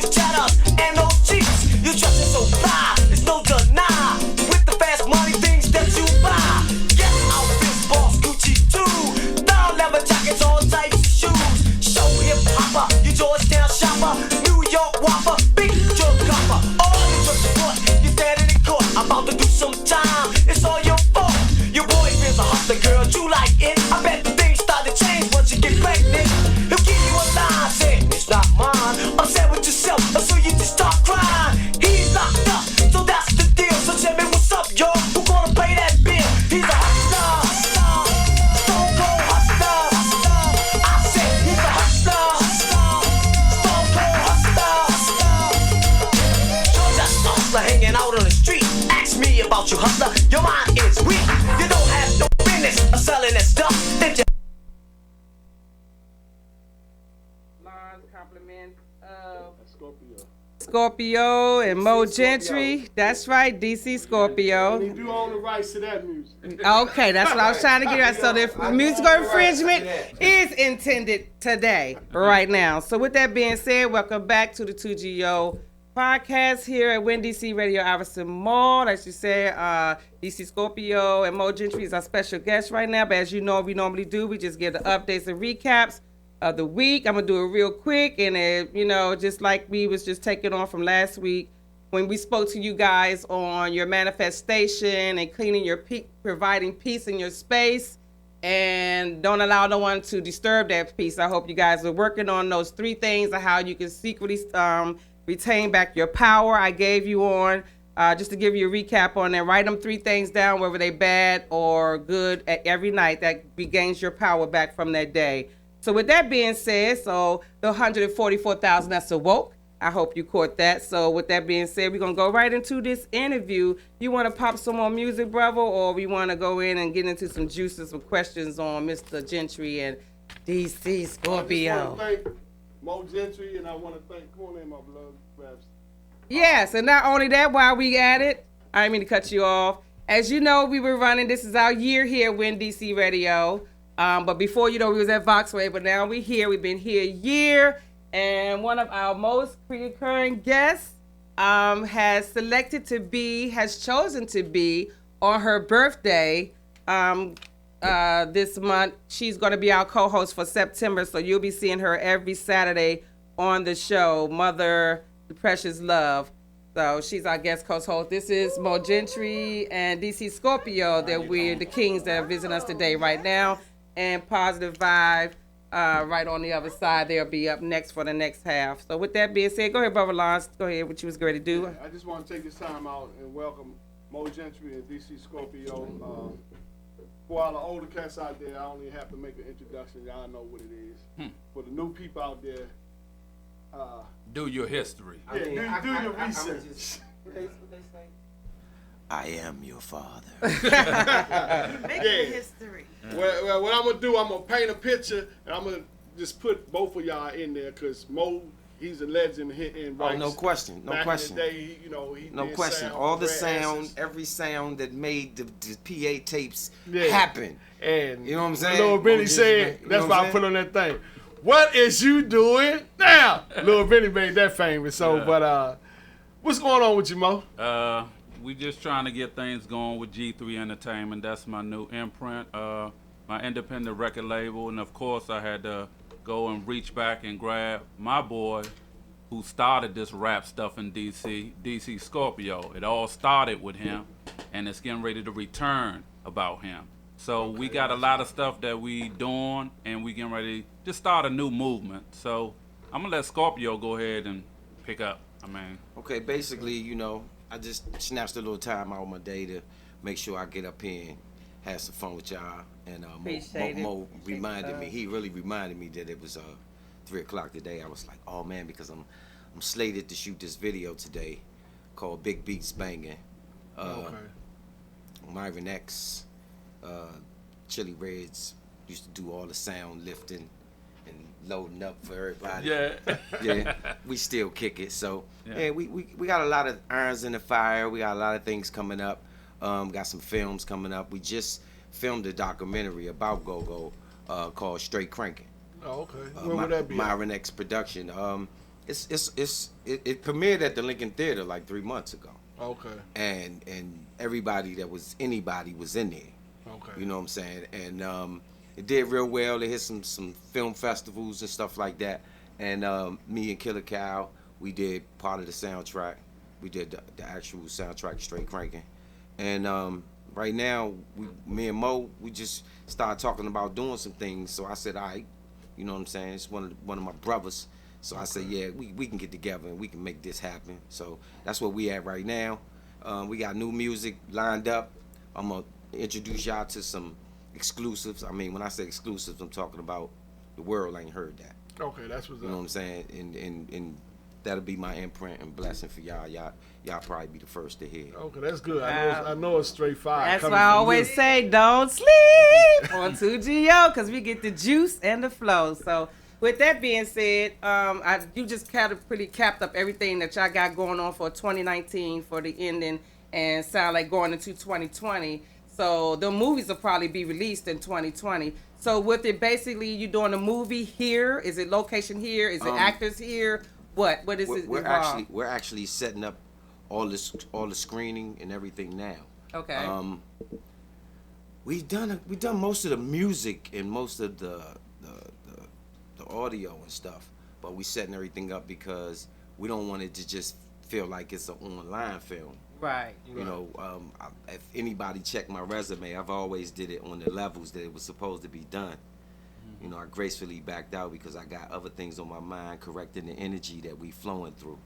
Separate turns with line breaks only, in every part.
those chatters and those cheats. You're dressing so fly, it's no deny. With the fast money things that you buy. Yes, outfits, boss, Gucci too. Down leather jackets, all types of shoes. Show hip hopper, you Georgetown shopper, New York whopper, big drug copper. All you just foot, you standing in court, about to do some time. It's all your fault. Your boyfriend's a hustler, girl, you like it. I bet the things start to change once you get pregnant. He'll give you a line saying it's not mine. Upset with yourself, so you just start crying. He's locked up, so that's the deal. So tell me what's up, y'all? Who gonna pay that bill? He's a hustler, stone cold hustler. I said he's a hustler, stone cold hustler. You're just a hustler hanging out on the street. Ask me about you, hustler. Your mind is weak. You don't have no business of selling that stuff. If you
Compliments of Scorpio and Mo Gentry. That's right, DC Scorpio.
And you do own the rights to that music.
Okay, that's what I was trying to get at. So the musical infringement is intended today, right now. So with that being said, welcome back to the 2GO podcast here at WinDC Radio Iverson Mall. As you said, DC Scorpio and Mo Gentry is our special guest right now. But as you know, we normally do, we just give the updates and recaps of the week. I'm gonna do it real quick, and just like we was just taking on from last week when we spoke to you guys on your manifestation and cleaning your providing peace in your space, and don't allow no one to disturb that peace. I hope you guys are working on those 3 things of how you can secretly retain back your power. I gave you on just to give you a recap on that. Write them 3 things down, whether they bad or good, at every night that regains your power back from that day. So with that being said, so the 144,000 that's awoke, I hope you caught that. So with that being said, we're going to go right into this interview. You want to pop some more music, brother, or we want to go in and get into some juices, some questions on Mr. Gentry and DC Scorpio?
I just want to thank Mo Gentry, and I want to thank, come on in, my beloved Babs.
Yes, and not only that, while we at it, I didn't mean to cut you off. As you know, we were running, this is our year here at WinDC Radio. But before, we was at Voxway, but now we're here. We've been here a year, and one of our most recurring guests has chosen to be on her birthday this month. She's going to be our co-host for September, so you'll be seeing her every Saturday on the show, Mother the Precious Love. So she's our guest co-host. This is Mo Gentry and DC Scorpio, that we're the kings that are visiting us today right now. And Positive Vibe right on the other side. They'll be up next for the next half. So with that being said, go ahead, Brother Lawrence. Go ahead, what you was going to do.
I just want to take this time out and welcome Mo Gentry and DC Scorpio. For all the older cats out there, I don't even have to make an introduction. Y'all know what it is. For the new people out there,
do your history.
Yeah, do your research.
I am your father.
Make the history.
Well, what I'm going to do, I'm going to paint a picture, and I'm going to just put both of y'all in there, because Mo, he's a legend in rights.
Oh, no question. No
Back
question.
in the day, he
no
did
question.
sound,
All the
red
sound,
asses.
every sound that made the PA tapes
Yeah.
happen.
And
You know what I'm saying?
Lil Benny said, that's why I put on that thing. What is you doing now? Lil Benny made that famous. So,
Yeah.
but what's going on with you, Mo?
We just trying to get things going with G3 Entertainment. That's my new imprint, my independent record label. And of course, I had to go and reach back and grab my boy who started this rap stuff in DC Scorpio. It all started with him, and it's getting ready to return about him. So we got a lot of stuff that we doing, and we getting ready to start a new movement. So I'm gonna let Scorpio go ahead and pick up.
Okay, basically, I just snatched a little time out of my day to make sure I get up here and have some fun with y'all. And Mo reminded me, he really reminded me that it was 3 o'clock today. I was like, oh man, because I'm slated to shoot this video today called Big Beats Banging. Myron X, Chili Reds used to do all the sound lifting and loading up for everybody. Yeah, we still kick it. So yeah, we got a lot of irons in the fire. We got a lot of things coming up. Got some films coming up. We just filmed a documentary about Go-Go called Straight Cranking.
Oh, okay. Where would that be?
Myron X production.
It premiered at the Lincoln Theater like 3 months ago.
Okay.
And everybody anybody was in there.
Okay.
You know what I'm saying? And it did real well. They hit some film festivals and stuff like that. And me and Killer Cow, we did part of the soundtrack. We did the actual soundtrack, Straight Cranking. And right now, me and Mo, we just started talking about doing some things. So I said, all right, you know what I'm saying? It's one of my brothers. So I said, yeah, we can get together and we can make this happen. So that's where we at right now. We got new music lined up. I'm going to introduce y'all to some exclusives. I mean, when I say exclusives, I'm talking about the world ain't heard that.
Okay, that's what's up.
You know what I'm saying? And that'll be my imprint and blessing for y'all. Y'all probably be the first to hear.
Okay, that's good. I know it's straight fire.
That's why I always say don't sleep on 2GO because we get the juice and the flow. So with that being said, you just kind of pretty capped up everything that y'all got going on for 2019 for the ending and sound like going into 2020. So the movies will probably be released in 2020. So with it, basically, you doing a movie here? Is it location here? Is it actors here? What is it?
We're actually setting up all the screening and everything now.
Okay.
We've done most of the music and most of the audio and stuff, but we setting everything up because we don't want it to just feel like it's an online film.
Right.
You know, if anybody checked my resume, I've always did it on the levels that it was supposed to be done. You know, I gracefully backed out because I got other things on my mind, correcting the energy that we flowing through.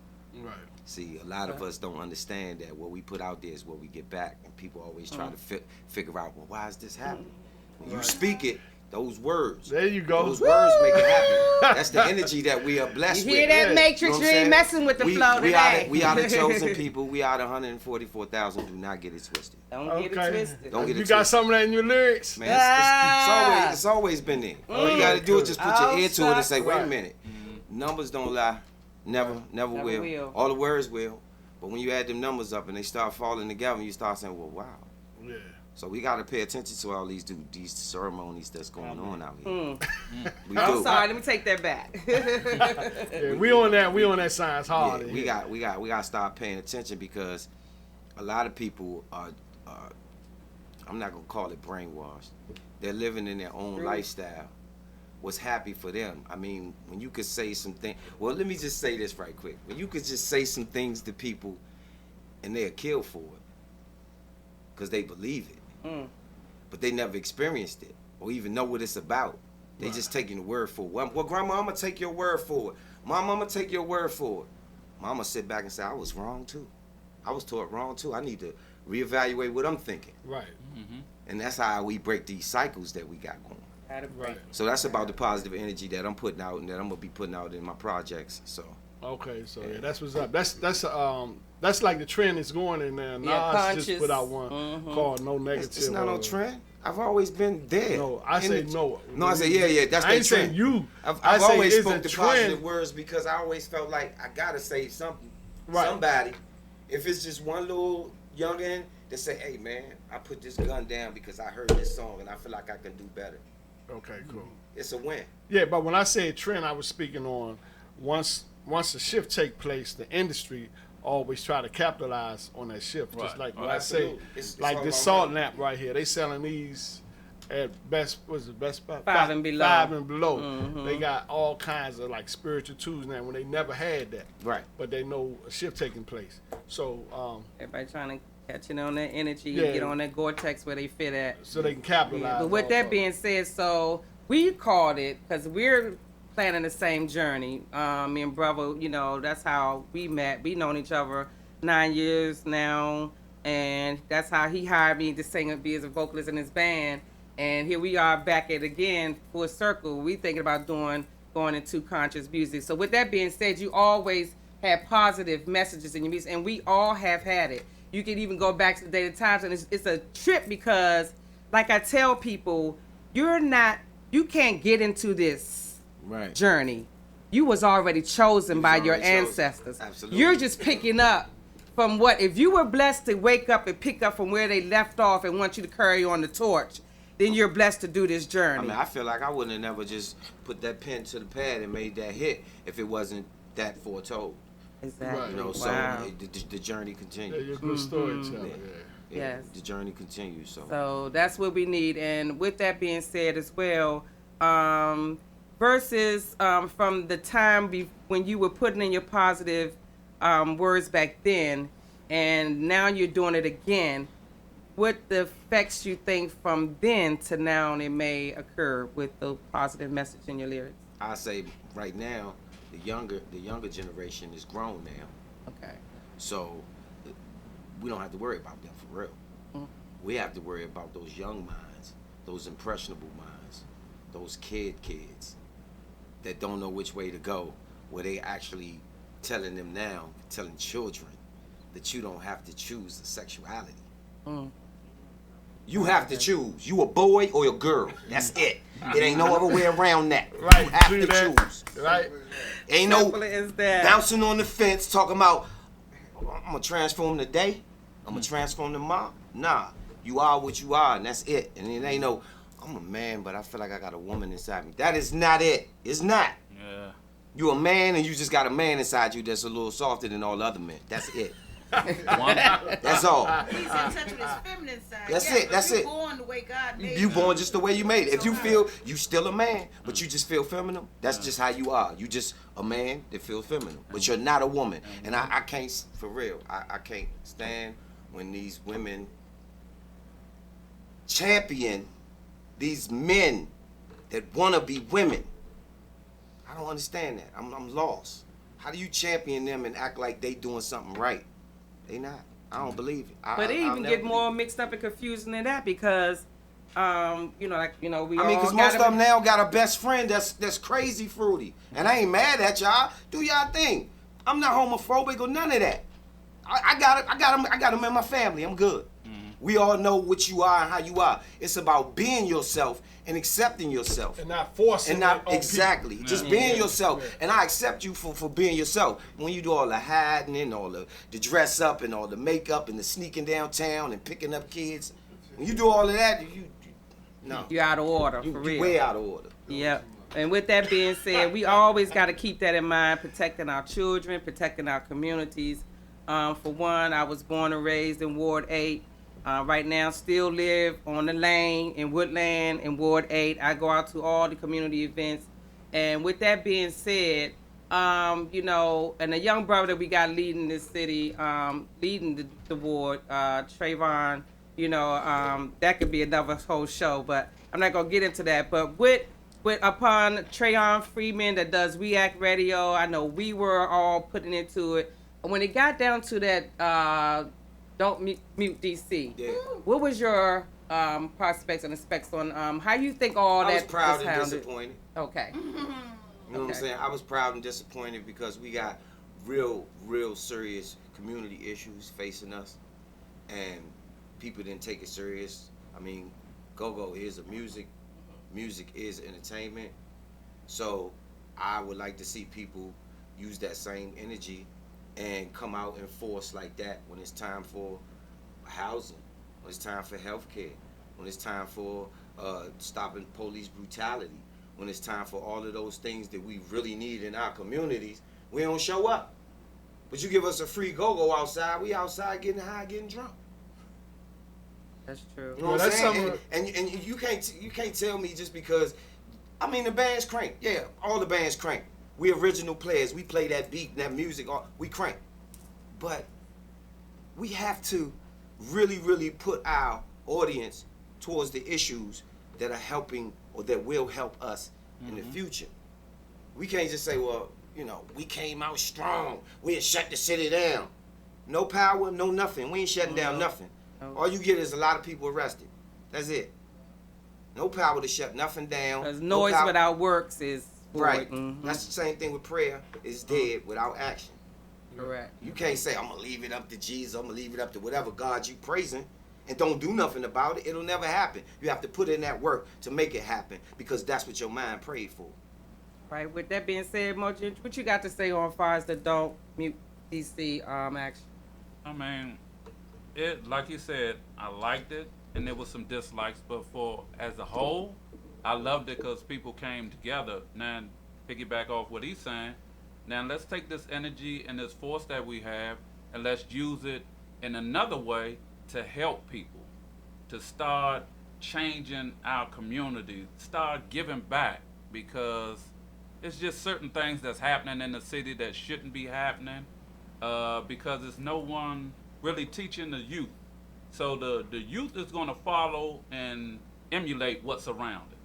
Right.
See, a lot of us don't understand that what we put out there is what we get back, and people always try to figure out, well, why is this happening? When you speak it, those words.
There you go.
Those words make it happen. That's the energy that we are blessed
You
with.
hear that,
Yeah.
Matrix?
You know what
You
I'm
ain't
saying?
messing with the flow today.
We are the chosen people. We are the 144,000. Do not get it twisted.
Don't get it twisted.
Don't get it
You got
twisted.
some of that in your lyrics?
Man, it's always been there. All you gotta do is just put your ear to it and say, wait a minute. Numbers don't lie. Never will. All the words will. But when you add them numbers up and they start falling together, you start saying, well, wow.
Yeah.
So we gotta pay attention to all these ceremonies that's going on out here. We
I'm
do.
sorry, let me take that back.
Yeah, we on that science hard.
Yeah, we gotta start paying attention because a lot of people are I'm not gonna call it brainwashed. They're living in their own lifestyle. What's happy for them. I mean, when you could say something. Well, let me just say this right quick. When you could just say some things to people, and they'll kill for it, because they believe it, but they never experienced it or even know what it's about. They just taking the word for it. Well, Grandma, I'm gonna take your word for it. Mom, I'm gonna take your word for it. Mama sit back and say, I was wrong too. I was taught wrong too. I need to reevaluate what I'm thinking.
Right.
And that's how we break these cycles that we got going.
Right.
So that's about the positive energy that I'm putting out and that I'm gonna be putting out in my projects. So
Okay, so yeah, that's what's up. That's like the trend is going in there.
Yeah,
Nas
conscious.
just put out one called No Negative.
it's not no trend. I've always been there.
No, I say no.
No, I say yeah. That's
I
the
ain't
trend.
saying you.
I've
say
always
it's a
spoke the
trend.
positive words because I always felt like I gotta say something.
Right.
Somebody. If it's just one little youngin' that say, hey man, I put this gun down because I heard this song and I feel like I can do better.
Okay, cool.
It's a win.
Yeah, but when I say trend, I was speaking on once the shift take place, the industry always try to capitalize on that shift. Just like what I say,
It's
like
all
this
about
salt
money.
lamp right here, they selling these at best, what's it, Best Buy?
5 and below.
5 and below. They got all kinds of like spiritual tools now when they never had that.
Right.
But they know a shift taking place. So
Everybody trying to catch it on that energy
Yeah.
and get on that Gore-Tex where they fit at.
so they can capitalize.
But with
off
that
of
being said, so we called it because we're planning the same journey. Me and brother, you know, that's how we met. We known each other 9 years now, and that's how he hired me to sing and be as a vocalist in his band. And here we are back at again, full circle. We thinking about going into conscious music. So with that being said, you always had positive messages in your music, and we all have had it. You can even go back to the Day of Times, and it's a trip because, like I tell people, you can't get into this
Right.
journey. You was already chosen by your
already chosen.
ancestors.
Absolutely.
You're just picking up from what, if you were blessed to wake up and pick up from where they left off and want you to carry on the torch, then you're blessed to do this
I
journey.
mean, I feel like I wouldn't have never just put that pen to the pad and made that hit if it wasn't that foretold.
Exactly.
Right.
You know, so
Wow.
the journey
Yeah,
continues.
you're a good storyteller.
Yeah.
Yeah.
Yes.
The journey continues. So,
So that's what we need. And with that being said as well, versus from the time when you were putting in your positive words back then, and now you're doing it again, what the effects you think from then to now it may occur with the positive message in your lyrics?
I say right now, the younger generation is grown now.
Okay.
So we don't have to worry about them for real. We have to worry about those young minds, those impressionable minds, those kids that don't know which way to go, where they actually telling children that you don't have to choose the sexuality. You have to choose. You a boy or a girl. That's it. It ain't no other way around that.
Right.
You have
See
to
that?
choose.
Right.
Ain't no
Simple as that.
bouncing on the fence talking about I'm gonna transform today. I'm gonna transform tomorrow. Nah, you are what you are, and that's it. And it ain't no I'm a man, but I feel like I got a woman inside me. That is not it. It's not.
Yeah.
You a man and you just got a man inside you that's a little softer than all the other men. That's it.
One,
That's all.
He's in touch with his feminine side.
That's
Yeah,
it, that's
but
it.
you born the way God made
You born just the way you made it. If you
So
feel you still a man, but you just feel feminine, that's just how you are. You just a man that feels feminine, but you're not a woman. And I can't, for real, I can't stand when these women champion these men that want to be women. I don't understand that. I'm lost. How do you champion them and act like they doing something right? They not. I don't believe it.
But it
I'll
even
never
get more
believe it.
mixed up and confusing than that because, we
I mean,
all
because most of
gotta
them now got a best friend that's crazy fruity. And I ain't mad at y'all. Do y'all thing. I'm not homophobic or none of that. I got them in my family. I'm good. We all know what you are and how you are. It's about being yourself and accepting yourself.
And not forcing
And not
it on
exactly,
people.
just being yourself. And I accept you for being yourself. When you do all the hiding and all the dress up and all the makeup and the sneaking downtown and picking up kids, when you do all of that, no,
you're out of order,
you
for real.
way out of order.
Yep. And with that being said, we always got to keep that in mind, protecting our children, protecting our communities. For one, I was born and raised in Ward 8. Right now, still live on the lane in Woodland in Ward 8. I go out to all the community events. And with that being said, and a young brother that we got leading this city, leading the ward, Trayvon, that could be another whole show, but I'm not going to get into that. But with upon Trayon Freeman that does React Radio, I know we were all putting into it. When it got down to that, Don't Mute DC.
Yeah.
What was your prospects and specs on how you think all
I
that
was proud and
handled?
disappointed.
Okay.
You know what I'm
Okay.
saying? I was proud and disappointed because we got real serious community issues facing us, and people didn't take it serious. I mean, go-go is music is entertainment. So I would like to see people use that same energy and come out in force like that when it's time for housing, when it's time for healthcare, when it's time for stopping police brutality, when it's time for all of those things that we really need in our communities. We don't show up. But you give us a free go-go outside, we outside getting high, getting drunk.
That's true.
You know
Well,
what I'm
that's
saying?
something-
And you can't tell me just because, I mean, the band's crank. Yeah, all the bands crank. We original players. We play that beat and that music. We crank. But we have to really put our audience towards the issues that are helping or that will help us in the future. We can't just say, well, we came out strong. We ain't shut the city down. No power, no nothing. We ain't shutting down nothing. All you get is a lot of people arrested. That's it. No power to shut nothing down.
Because
No
noise
power-
without works is void.
Right.
Mhm.
That's the same thing with prayer. It's dead without action.
Correct.
You can't say, I'm going to leave it up to Jesus. I'm going to leave it up to whatever God you praising and don't do nothing about it. It'll never happen. You have to put in that work to make it happen because that's what your mind prayed for.
Right. With that being said, Mojo, what you got to say on far as the Don't Mute DC action?
I mean, like you said, I liked it, and there was some dislikes, but as a whole, I loved it because people came together. Now, piggyback off what he's saying, Now let's take this energy and this force that we have, and let's use it in another way to help people, to start changing our community, start giving back, because it's just certain things that's happening in the city that shouldn't be happening, because there's no one really teaching the youth. So the youth is going to follow and emulate what's around it.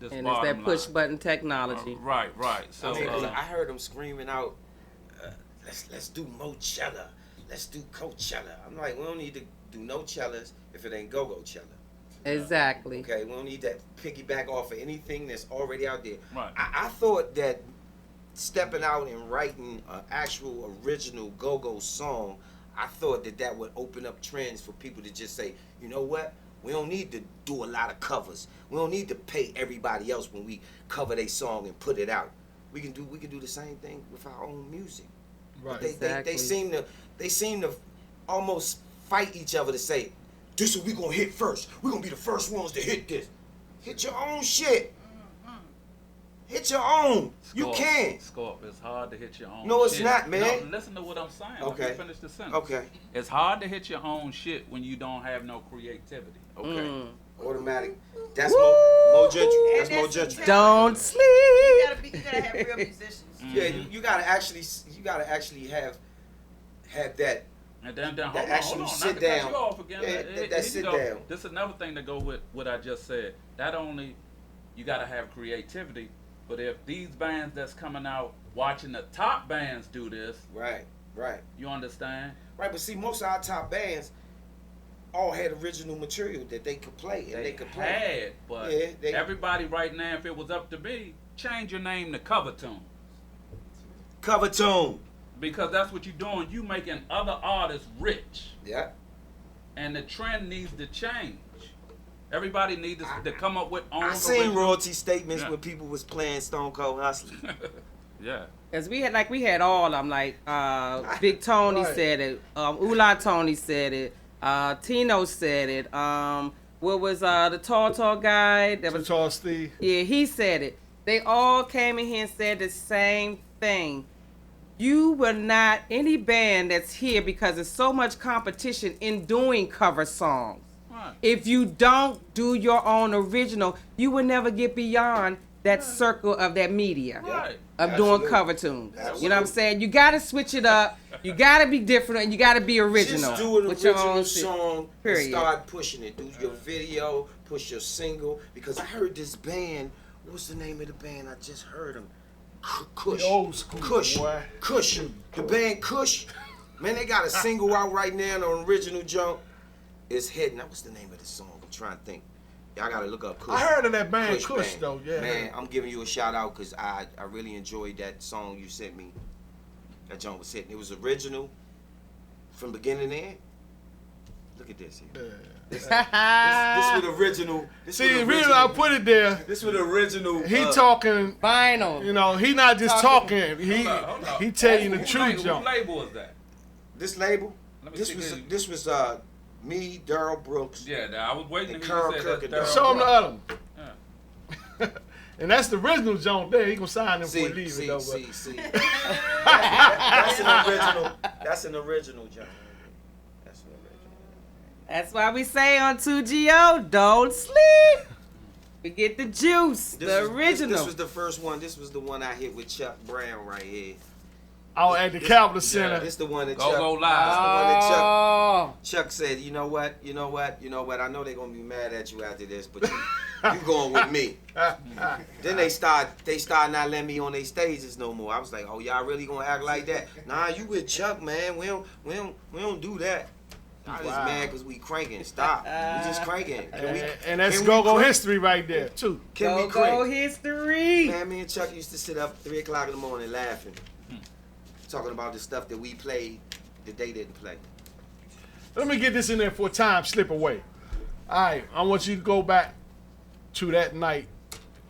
This
And it's that
bottom
push
line.
button technology.
Right. So
I mean, 'cause I heard them screaming out, let's do Mochella, let's do Coachella. I'm like, we don't need to do no cellas if it ain't go-go Chella.
Exactly.
Okay, we don't need that piggyback off of anything that's already out there.
Right.
I thought that stepping out and writing an actual original go-go song, I thought that would open up trends for people to just say, you know what? We don't need to do a lot of covers. We don't need to pay everybody else when we cover their song and put it out. We can do the same thing with our own music.
Right.
But they seem to almost fight each other to say, this is what we gonna hit first. We're gonna be the first ones to hit this. Hit your own shit. Hit your own. You can.
Scorp, it's hard to hit your own
No, it's
shit.
not, man.
No, listen to what I'm saying.
Okay.
Let me finish the sentence.
Okay.
It's hard to hit your own shit when you don't have no creativity.
Okay. Automatic. That's Mo Gentry. That's Mo Gentry.
Don't
You
sleep.
gotta have real musicians.
Yeah, you gotta actually have that.
And then
That
hold
actually
on, not
sit
to
down.
cut you off again.
Yeah,
It-
that
it
sit
go-
down.
This is another thing to go with what I just said. Not only you gotta have creativity, but if these bands that's coming out watching the top bands do this,
Right.
you understand?
Right, but see, most of our top bands all had original material that they could play, and they could play.
had, but
Yeah, they-
everybody right now, if it was up to me, change your name to Cover Tune.
Cover tune.
Because that's what you're doing. You making other artists rich.
Yeah.
And the trend needs to change. Everybody needs to come up with own
I seen
original-
royalty statements
Yeah.
when people was playing Stone Cold Hustler.
Yeah.
Cause we had all of them. Like Big Tony
Right.
said it. Ula Tony said it. Tino said it. What was the tall guy? That was
Tall Steve.
Yeah, he said it. They all came in here and said the same thing. You will not, any band that's here, because there's so much competition in doing cover songs.
Right.
If you don't do your own original, you will never get beyond that circle of that media
Right.
of
Absolutely.
doing cover tunes.
Absolutely.
You know what I'm saying? You got to switch it up. You got to be different, and you got to be original.
Just do an
with your
original
own shit.
song
Period.
and start pushing it. Do your video, push your single. Because I heard this band. What's the name of the band? I just heard them. Kush.
The old school,
Kush.
boy.
Kush. The band Kush. Man, they got a single out right now, an original jump. It's hitting. What's the name of the song? I'm trying to think. Y'all gotta look up Kush.
I heard of that band Kush
band.
though. Yeah.
Man, I'm giving you a shout out because I really enjoyed that song you sent me. That jump was hitting. It was original from beginning to end. Look at this here.
Yeah.
This was the original. This
See,
was
the
the
reason I
original.
put it there,
This was the original.
he talking.
Vinyl.
You know, he not just talking. He
Hold up.
he tell you the
Who
truth,
label,
Joe.
who label is that?
This label.
Let me
This
see
was
this.
this was me, Daryl Brooks.
Yeah, I was waiting
And
to hear you
Carl
say
Cook
that.
and
Daryl
Show him the
Brooks.
other one.
Yeah.
And that's the original Joan there. He gonna sign him
See,
for leaving
see,
though.
see,
But
see. That's an original. That's an original, John. That's an original.
That's why we say on 2GO, don't sleep. We get the juice, the original.
This was the first one. This was the one I hit with Chuck Brown right here.
out at the Capitol Center.
This the one that
Go,
Chuck.
go
This
live.
the one that Chuck.
Oh,
Chuck said, you know what? I know they're gonna be mad at you after this, but you going with me. Then they start not letting me on their stages no more. I was like, oh, y'all really gonna act like that? Nah, you with Chuck, man. We don't do that. I just
Wow.
mad because we cranking. Stop. We just cranking.
And that's
can we
go-go
crank?
history right there, too.
Can we
go
crank?
history.
Man, me and Chuck used to sit up 3 o'clock in the morning laughing, talking about the stuff that we played that they didn't play.
Let me get this in there for a time slip away. All right, I want you to go back to that night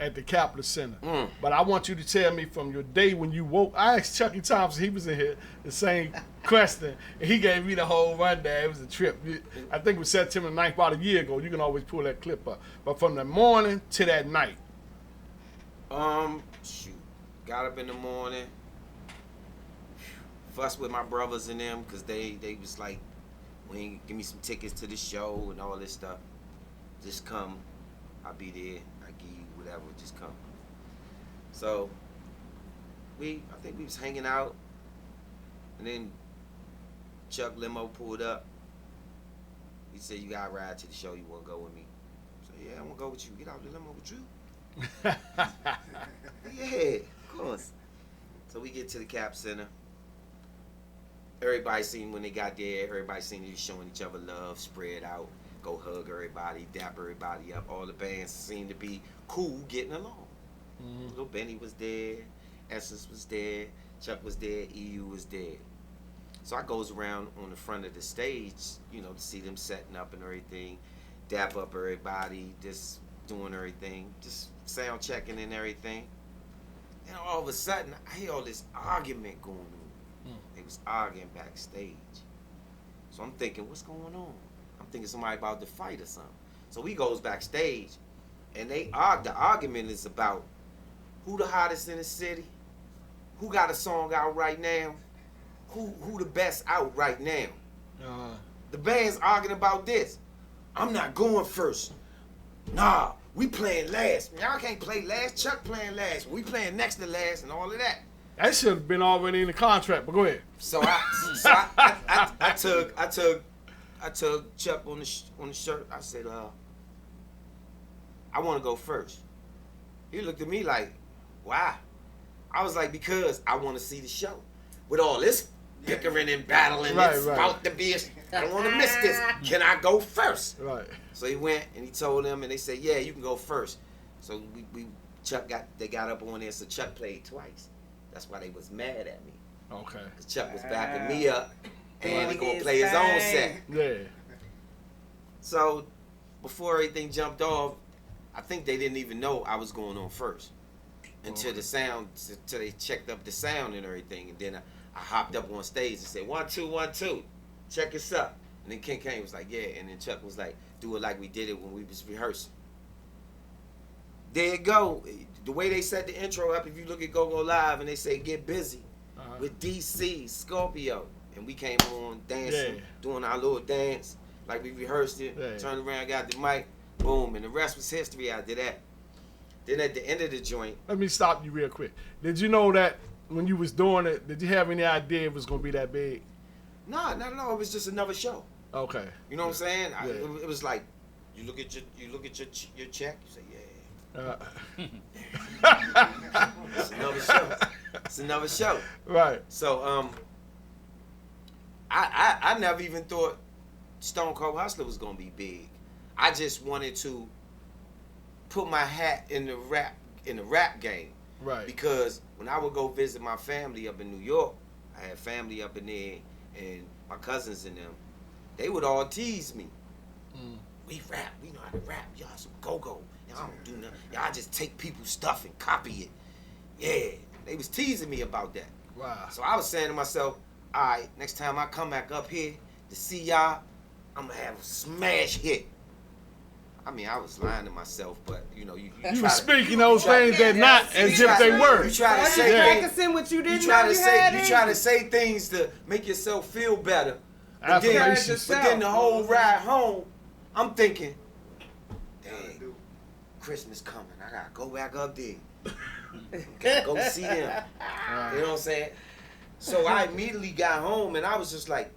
at the Capitol Center. But I want you to tell me from your day when you woke. I asked Chucky Thompson, he was in here, the same question, and he gave me the whole rundown. It was a trip. I think it was September 9th, about a year ago. You can always pull that clip up. But from the morning to that night.
Shoot. Got up in the morning, fussed with my brothers and them because they was like, "We ain't give me some tickets to the show and all this stuff. Just come, I'll be there. I give you whatever. Just come." So I think we was hanging out, and then Chuck limo pulled up. He said, "You gotta ride to the show. You wanna go with me?" I said, "Yeah, I wanna go with you. Get out the limo with you." Yeah, of course. So we get to the Cap Center. Everybody seen when they got there. Everybody seen they showing each other love, spread out, go hug everybody, dap everybody up. All the bands seemed to be cool, getting along. Little Benny was there, Essence was there, Chuck was there, EU was there. So I goes around on the front of the stage, you know, to see them setting up and everything, dap up everybody, just doing everything, just sound checking and everything. And all of a sudden, I hear all this argument going on. They was arguing backstage. So I'm thinking, what's going on? I'm thinking somebody about to fight or something. So he goes backstage, and the argument is about who the hottest in the city, who got a song out right now, who the best out right now. The band's arguing about this. I'm not going first. Nah, we playing last. Y'all can't play last. Chuck playing last. We playing next to last and all of that.
That should have been already in the contract, but go ahead.
So I took Chuck on the shirt. I said, I want to go first. He looked at me like, why? I was like, because I want to see the show. With all this bickering and battling, it's about to be. I don't want to miss this. Can I go first?
Right.
So he went and he told them, and they said, yeah, you can go first. So they got up on there. So Chuck played twice. That's why they was mad at me.
Okay.
Cause Chuck was backing me up, and he gonna play his own set.
Yeah.
So before everything jumped off, I think they didn't even know I was going on first until they checked up the sound and everything, and then I hopped up on stage and said 1 2 1 2, check us up. And then King Kane was like, yeah, and then Chuck was like, do it like we did it when we was rehearsing. There you go. The way they set the intro up, if you look at Go Go Live and they say get busy with DC, Scorpio, and we came on dancing, doing our little dance like we rehearsed it, turned around, got the mic, boom, and the rest was history after that. Then at the end of the joint.
Let me stop you real quick. Did you know that when you was doing it, did you have any idea it was going to be that big?
Nah, not at all. It was just another show.
Okay.
You know what I'm saying? It was like, you look at your check, you say, it's another show. It's another show.
Right.
So I never even thought Stone Cold Hustler was gonna be big. I just wanted to put my hat in the rap game.
Right.
Because when I would go visit my family up in New York, I had family up in there, and my cousins and them, they would all tease me. We rap, we know how to rap. Y'all some go-go. Y'all don't do nothing. Y'all just take people's stuff and copy it. Yeah, they was teasing me about that.
Wow.
So I was saying to myself, all right, next time I come back up here to see y'all, I'm gonna have a smash hit. I mean, I was lying to myself, but you know, you
were speaking those things that not as if they were.
You try to say
practicing what you didn't
you try
know
to
you
say
had
you
in
try
you.
to say things to make yourself feel better. But
Affirmations.
then the whole ride home, I'm thinking, dang, Christmas coming. I gotta go back up there. Gotta go see them. You know what I'm saying? So I immediately got home and I was just like,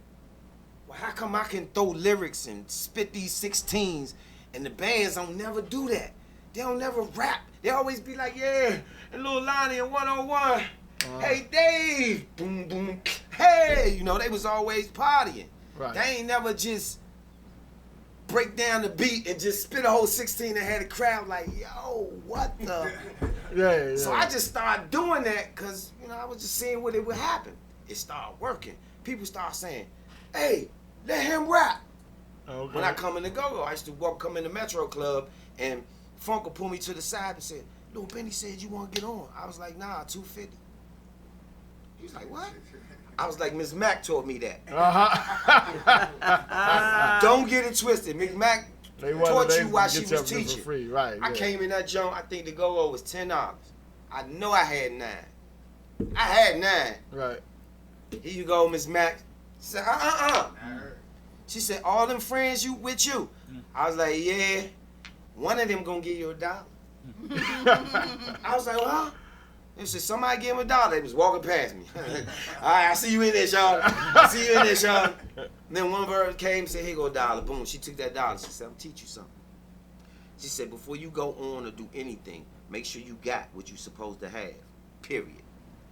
well, how come I can throw lyrics and spit these 16s and the bands don't never do that? They don't never rap. They always be like, yeah, and Lil Lonnie and 101. Hey, Dave. Boom, boom. Hey, you know, they was always partying.
Right.
They ain't never just break down the beat and just spit a whole 16 and had a crowd like, yo, what the?
Yeah.
So I just started doing that because, you know, I was just seeing what it would happen. It started working. People started saying, hey, let him rap.
Okay.
When I come in the go-go, I used to come in the Metro Club and Funk would pull me to the side and said, Lil Benny said you want to get on. I was like, nah, 250. He was like, what? I was like, Miss Mac taught me that. Don't get it twisted. Miss Mac taught you while she was teaching.
Free. Right,
I came in that joint, I think the go-go was $10. I know I had 9. I had 9.
Right.
Here you go, Miss Mac. She said, She said, all them friends you with you. I was like, yeah. One of them gonna give you $1. I was like, huh? They said, somebody give him $1. They was walking past me. All right, I see you in there, Sean. I see you in there, Sean. Then one of her came and said, here go $1. Boom, she took that $1. She said, I'm teach you something. She said, before you go on or do anything, make sure you got what you supposed to have, period.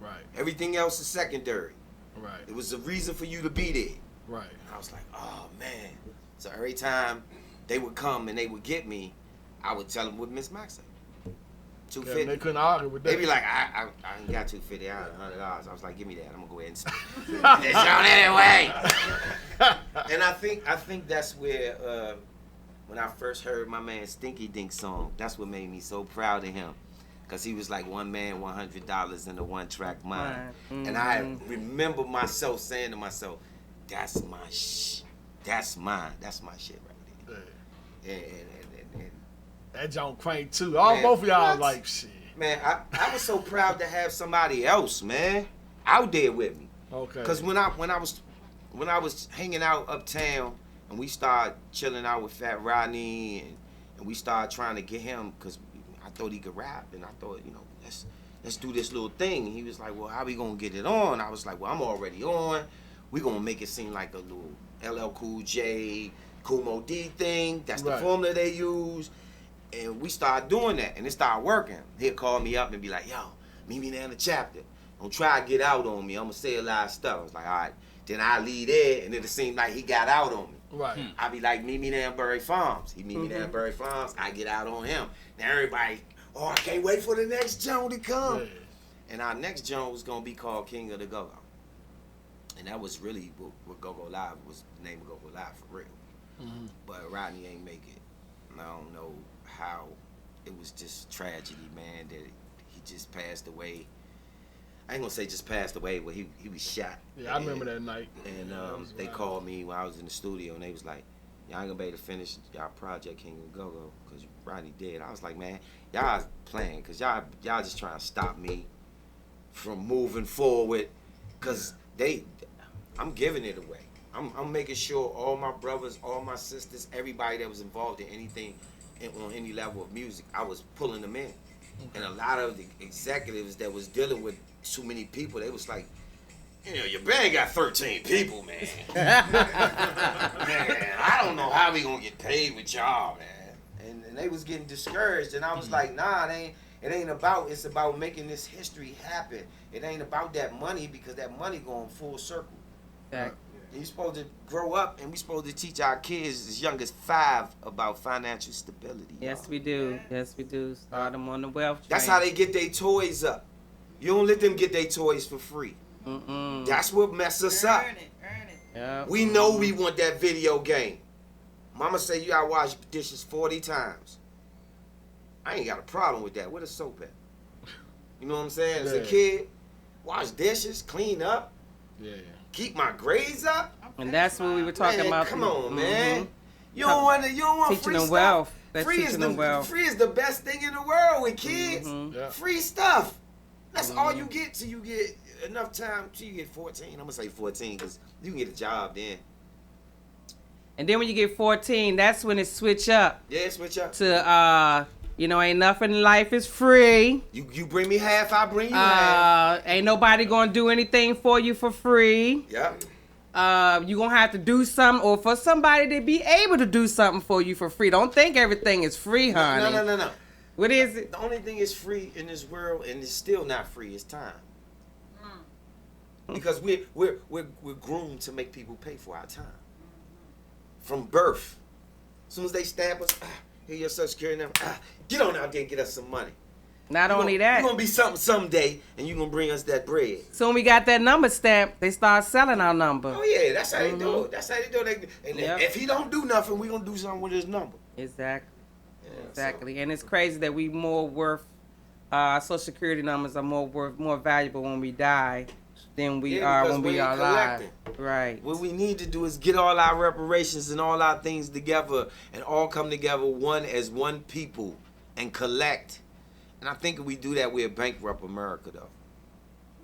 Right.
Everything else is secondary.
Right.
It was a reason for you to be there.
Right.
And I was like, oh, man. So every time they would come and they would get me, I would tell them what Miss Max said.
Yeah,
250.
they couldn't argue with that.
They be like, I ain't got 250 out of $100. I was like, give me that. I'm gonna go ahead and spend it. Anyway. And I think that's where when I first heard my man Stinky Dink song, that's what made me so proud of him. Cause he was like one man, $100 in a one-track mind.
Right.
And I remember myself saying to myself, that's my that's mine. That's my shit right there.
Yeah.
And
That joint crank too.
Man,
Both of y'all
what?
like shit.
man, I was so proud to have somebody else, man, out there with me.
Okay.
Cause when I was hanging out uptown and we started chilling out with Fat Rodney and we started trying to get him, cause I thought he could rap and I thought, you know, let's do this little thing. And he was like, well, how we gonna get it on? I was like, well, I'm already on. We gonna make it seem like a little LL Cool J, Kumo D thing. That's the
Right.
formula they use. And we started doing that, and it started working. He'd call me up and be like, yo, meet me there in the chapter. Don't try to get out on me. I'm going to say a lot of stuff. I was like, all right. Then I leave there, and it seemed like he got out on me.
Right.
I be like, meet me there in Bury Farms. He meet me there in Bury Farms. I get out on him. Now everybody, oh, I can't wait for the next Joan to come.
Yeah.
And our next Joan was going to be called King of the Go-Go. And that was really what Go-Go Live was, the name of Go-Go Live for real.
Mm-hmm.
But Rodney ain't make it. And I don't know how. It was just tragedy, man, that he just passed away. I ain't gonna say just passed away, but he was shot.
Yeah, I remember that night.
And they called me when I was in the studio, and they was like, y'all ain't gonna be able to finish y'all project King of Go-Go, because Rodney dead. I was like, man, y'all playing, because y'all just trying to stop me from moving forward, because I'm giving it away. I'm making sure all my brothers, all my sisters, everybody that was involved in anything on any level of music, I was pulling them in. And a lot of the executives that was dealing with too many people, they was like, you know, your band got 13 people, man. Man, I don't know how we gonna get paid with y'all, man. And they was getting discouraged, and I was like, nah, it ain't about, it's about making this history happen. It ain't about that money, because that money going full circle.
Exactly.
You're supposed to grow up, and we supposed to teach our kids as young as 5 about financial stability.
Yes,
y'all.
we do. Yes, we do. Start them on the wealth train.
That's how they get their toys up. You don't let them get their toys for free.
Mm-mm.
That's what messes us up.
Earn it.
Yep.
We know we want that video game. Mama say you gotta wash dishes 40 times. I ain't got a problem with that. Where the soap at? You know what I'm saying? As a
Yeah.
kid, wash dishes, clean up,
Yeah.
keep my grades up.
And that's what we were talking
Man,
about.
come on, man.
Mhm.
You don't want
Teaching
free
them
stuff.
wealth. That's
Free is
teaching
the
them wealth.
free is the best thing in the world with kids.
Mhm.
Yeah.
Free stuff. That's all you get till you get enough time till you get 14. I'm gonna say 14 because you can get a job then.
And then when you get 14, that's when it switch up
Yeah, switch up.
to ain't nothing in life is free.
You bring me half, I bring you half.
Ain't nobody gonna do anything for you for free.
Yep.
You gonna have to do something, or for somebody to be able to do something for you for free. Don't think everything is free, honey.
No.
What is it?
The only thing is free in this world, and it's still not free, is time. Because we're groomed to make people pay for our time. From birth. As soon as they stamp us, here your Social Security number, get on out there and get us some money.
Not only that,
You're gonna be something someday, and you're gonna bring us that bread.
soon we got that number stamp, they start selling our number.
Oh yeah, that's how they do it. That's how they do it. And
Yep.
if he don't do nothing, we gonna do something with his number.
Exactly.
Yeah,
Exactly. And it's crazy that we more worth, Social Security numbers are more valuable when we die than we
Yeah,
are
because
when
we
we are
ain't
alive.
collecting.
Right.
What we need to do is get all our reparations and all our things together and all come together as one people and collect. And I think if we do that, we'll bankrupt America, though.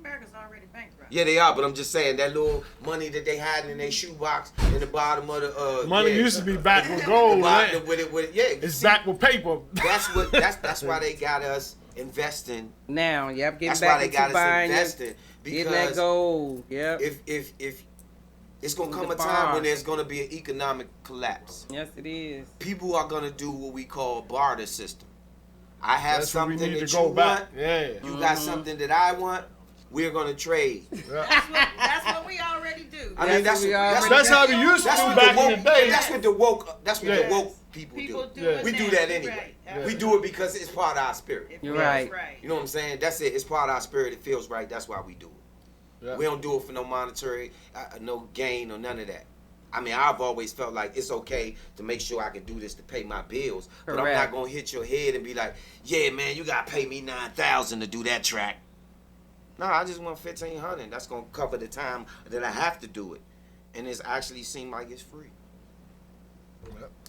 America's already bankrupt.
Yeah, they are, but I'm just saying that little money that they had in their shoebox in the bottom of the
Money
yeah,
used to be back with gold.
yeah,
It's back with paper.
That's why they got us investing.
Now, yep, getting
That's
back
why they
into
got us
buying
investing
getting that
because
gold. Yep.
if it's gonna
With
come
the
a time
bar.
when there's gonna be an economic collapse.
Yes, it is.
People are gonna do what we call barter system. I have
That's what we
something
need
that
to
you
go back.
want.
Yeah.
You got something that I want. We're gonna trade.
That's what we already do.
I mean,
That's what we already
That's how we used to
That's
do
what
back
the woke,
in the day.
That's what the woke. That's what the
Yeah.
woke people
People
do.
do it
We do
now.
that
You're
anyway.
right.
We do it because it's part of our spirit.
It
You're
feels
right.
You know what I'm saying? That's it. It's part of our spirit. It feels right. That's why we do it.
Yeah.
We don't do it for no monetary, no gain or none of that. I mean, I've always felt like it's okay to make sure I can do this to pay my bills, but I'm
Correct.
not gonna hit your head and be like, "Yeah, man, you gotta pay me $9,000 to do that track." No, I just want $1,500. That's gonna cover the time that I have to do it, and it's actually seemed like it's free.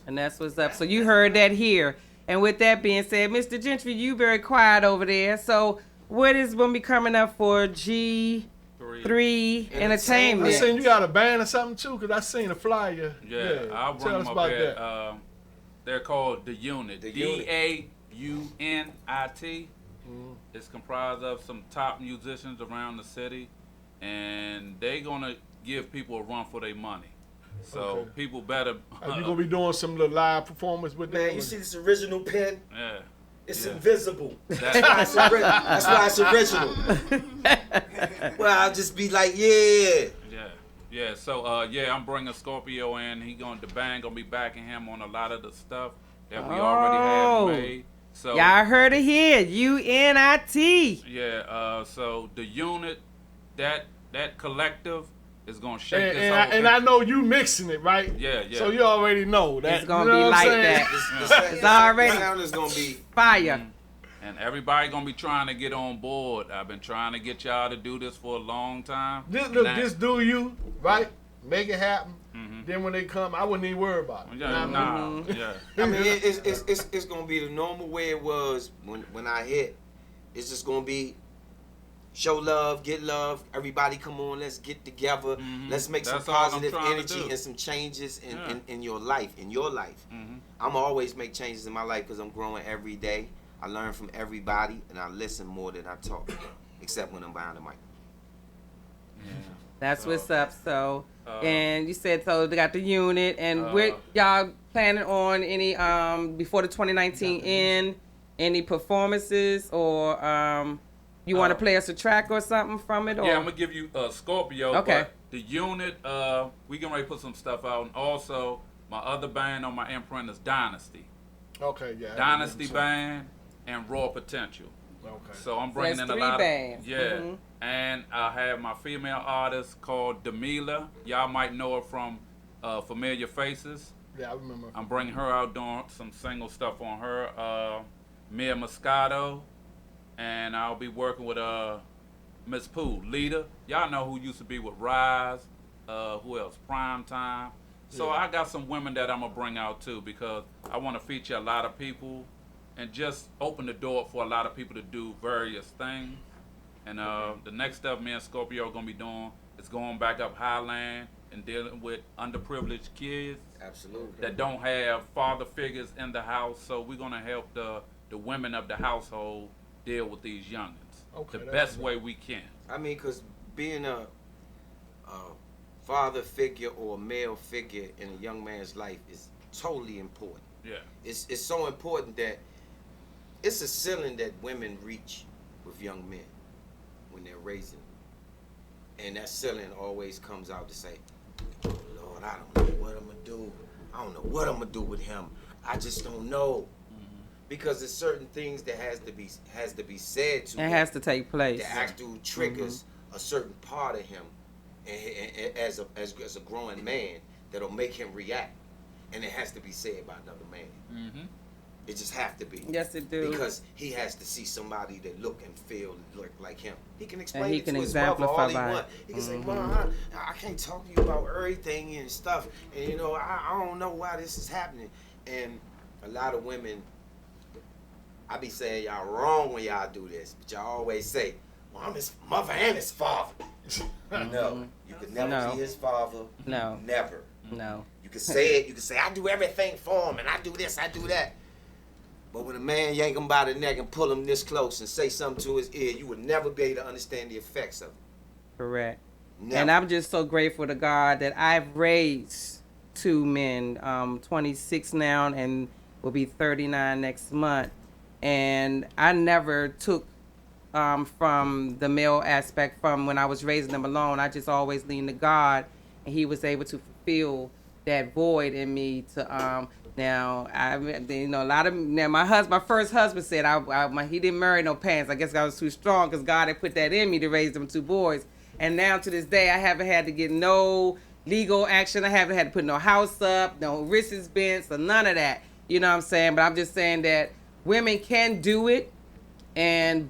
And that's what's up. So you heard that here. And with that being said, Mr. Gentry, you very quiet over there. So what is going to be coming up for G3
Entertainment.
I
Entertainment?
seen you got a band or something too, cause I seen a flyer.
Yeah, I'll bring
Tell
them
us
up
about
here.
that.
They're called The Unit.
The Unit.
DAUNIT. It's comprised of some top musicians around the city, and they gonna give people a run for their money. So
Okay.
people better.
Are you gonna be doing some little live performance with them?
Man, you see this original pen?
Yeah.
It's
Yeah.
invisible.
That-
That's why it's original. Well, I'll just be like, yeah.
Yeah. So I'm bringing Scorpio in. The band gonna be backing him on a lot of the stuff that we already
Oh.
have made. So
Y'all heard it here. UNIT.
yeah. So the unit, that collective is gonna shake
And,
this
and,
whole
I, and I know you mixing it, right?
Yeah.
So you already know that.
It's gonna
you know
be
what I'm
like
saying?
that. It's already
The sound is gonna be.
fire.
And everybody gonna be trying to get on board. I've been trying to get y'all to do this for a long time.
Just do you, right? Make it happen. Then when they come, I wouldn't even worry about it.
Yeah,
You know what I mean?
yeah.
I mean, it's gonna be the normal way it was when I hit. It's just gonna be show love, get love. Everybody come on, let's get together. Let's make
That's
some
all I'm
positive
trying to
energy
do.
and some changes
Yeah.
in your life. I'm always make changes in my life because I'm growing every day. I learn from everybody and I listen more than I talk, except when I'm behind the mic.
That's what's up. So,
Uh,
and you said so they got the unit, and what y'all planning on any before the 2019 end? Any performances or you want to play us a track or something from it? Or?
Yeah, I'm gonna give you Scorpio.
Okay.
But the unit, we can ready put some stuff out, and also my other band on my imprint is Dynasty.
Okay, yeah. I
Dynasty
remember
Band and Raw Potential.
something. Okay.
So I'm bringing
that's
in a
three
lot
bands.
of and I have my female artist called Demila. Y'all might know her from Familiar Faces.
Yeah, I remember.
I'm bringing her out doing some single stuff on her. Mia Moscato, and I'll be working with Miss Pooh, Leader. Y'all know who used to be with Rise. Who else? Prime Time. So
Yeah.
I got some women that I'm gonna bring out too because I want to feature a lot of people and just open the door for a lot of people to do various things. And the next stuff me and Scorpio are gonna be doing is going back up Highland and dealing with underprivileged kids
Absolutely.
that don't have father figures in the house. So we're gonna help the women of the household deal with these youngins
Okay,
the
that's
best
good.
way we can.
I mean, because being a father figure or a male figure in a young man's life is totally important.
Yeah.
It's so important that it's a ceiling that women reach with young men when they're raising them. And that ceiling always comes out to say, oh, Lord, I don't know what I'm going to do. I don't know what I'm going to do with him. I just don't know. Because there's certain things that has to be said to
It
him
has to take place.
that actually triggers a certain part of him and as a growing man that'll make him react. And it has to be said by another man. It just have to be.
Yes, it do.
Because he has to see somebody that look and feel like him. He can explain
And he
it
can
to his mother all
exemplify
he
by it.
want. He can say, Mom, I can't talk to you about everything and stuff. And, you know, I don't know why this is happening. And a lot of women, I be saying y'all wrong when y'all do this. But y'all always say, well, I'm his mother and his father. No, you could never
No.
be his father.
No.
Never.
No.
You can say it. You can say, I do everything for him, and I do this, I do that. But when a man yank him by the neck and pull him this close and say something to his ear, you would never be able to understand the effects of it.
Correct.
Never.
And I'm just so grateful to God that I've raised 2 men, 26 now and will be 39 next month. And I never took from the male aspect from when I was raising them alone. I just always leaned to God, and He was able to fulfill that void in me. To now, a lot of my first husband said he didn't marry no pants. I guess I was too strong because God had put that in me to raise them 2 boys. And now to this day, I haven't had to get no legal action. I haven't had to put no house up, no wrists bent, or none of that. You know what I'm saying? But I'm just saying that women can do it.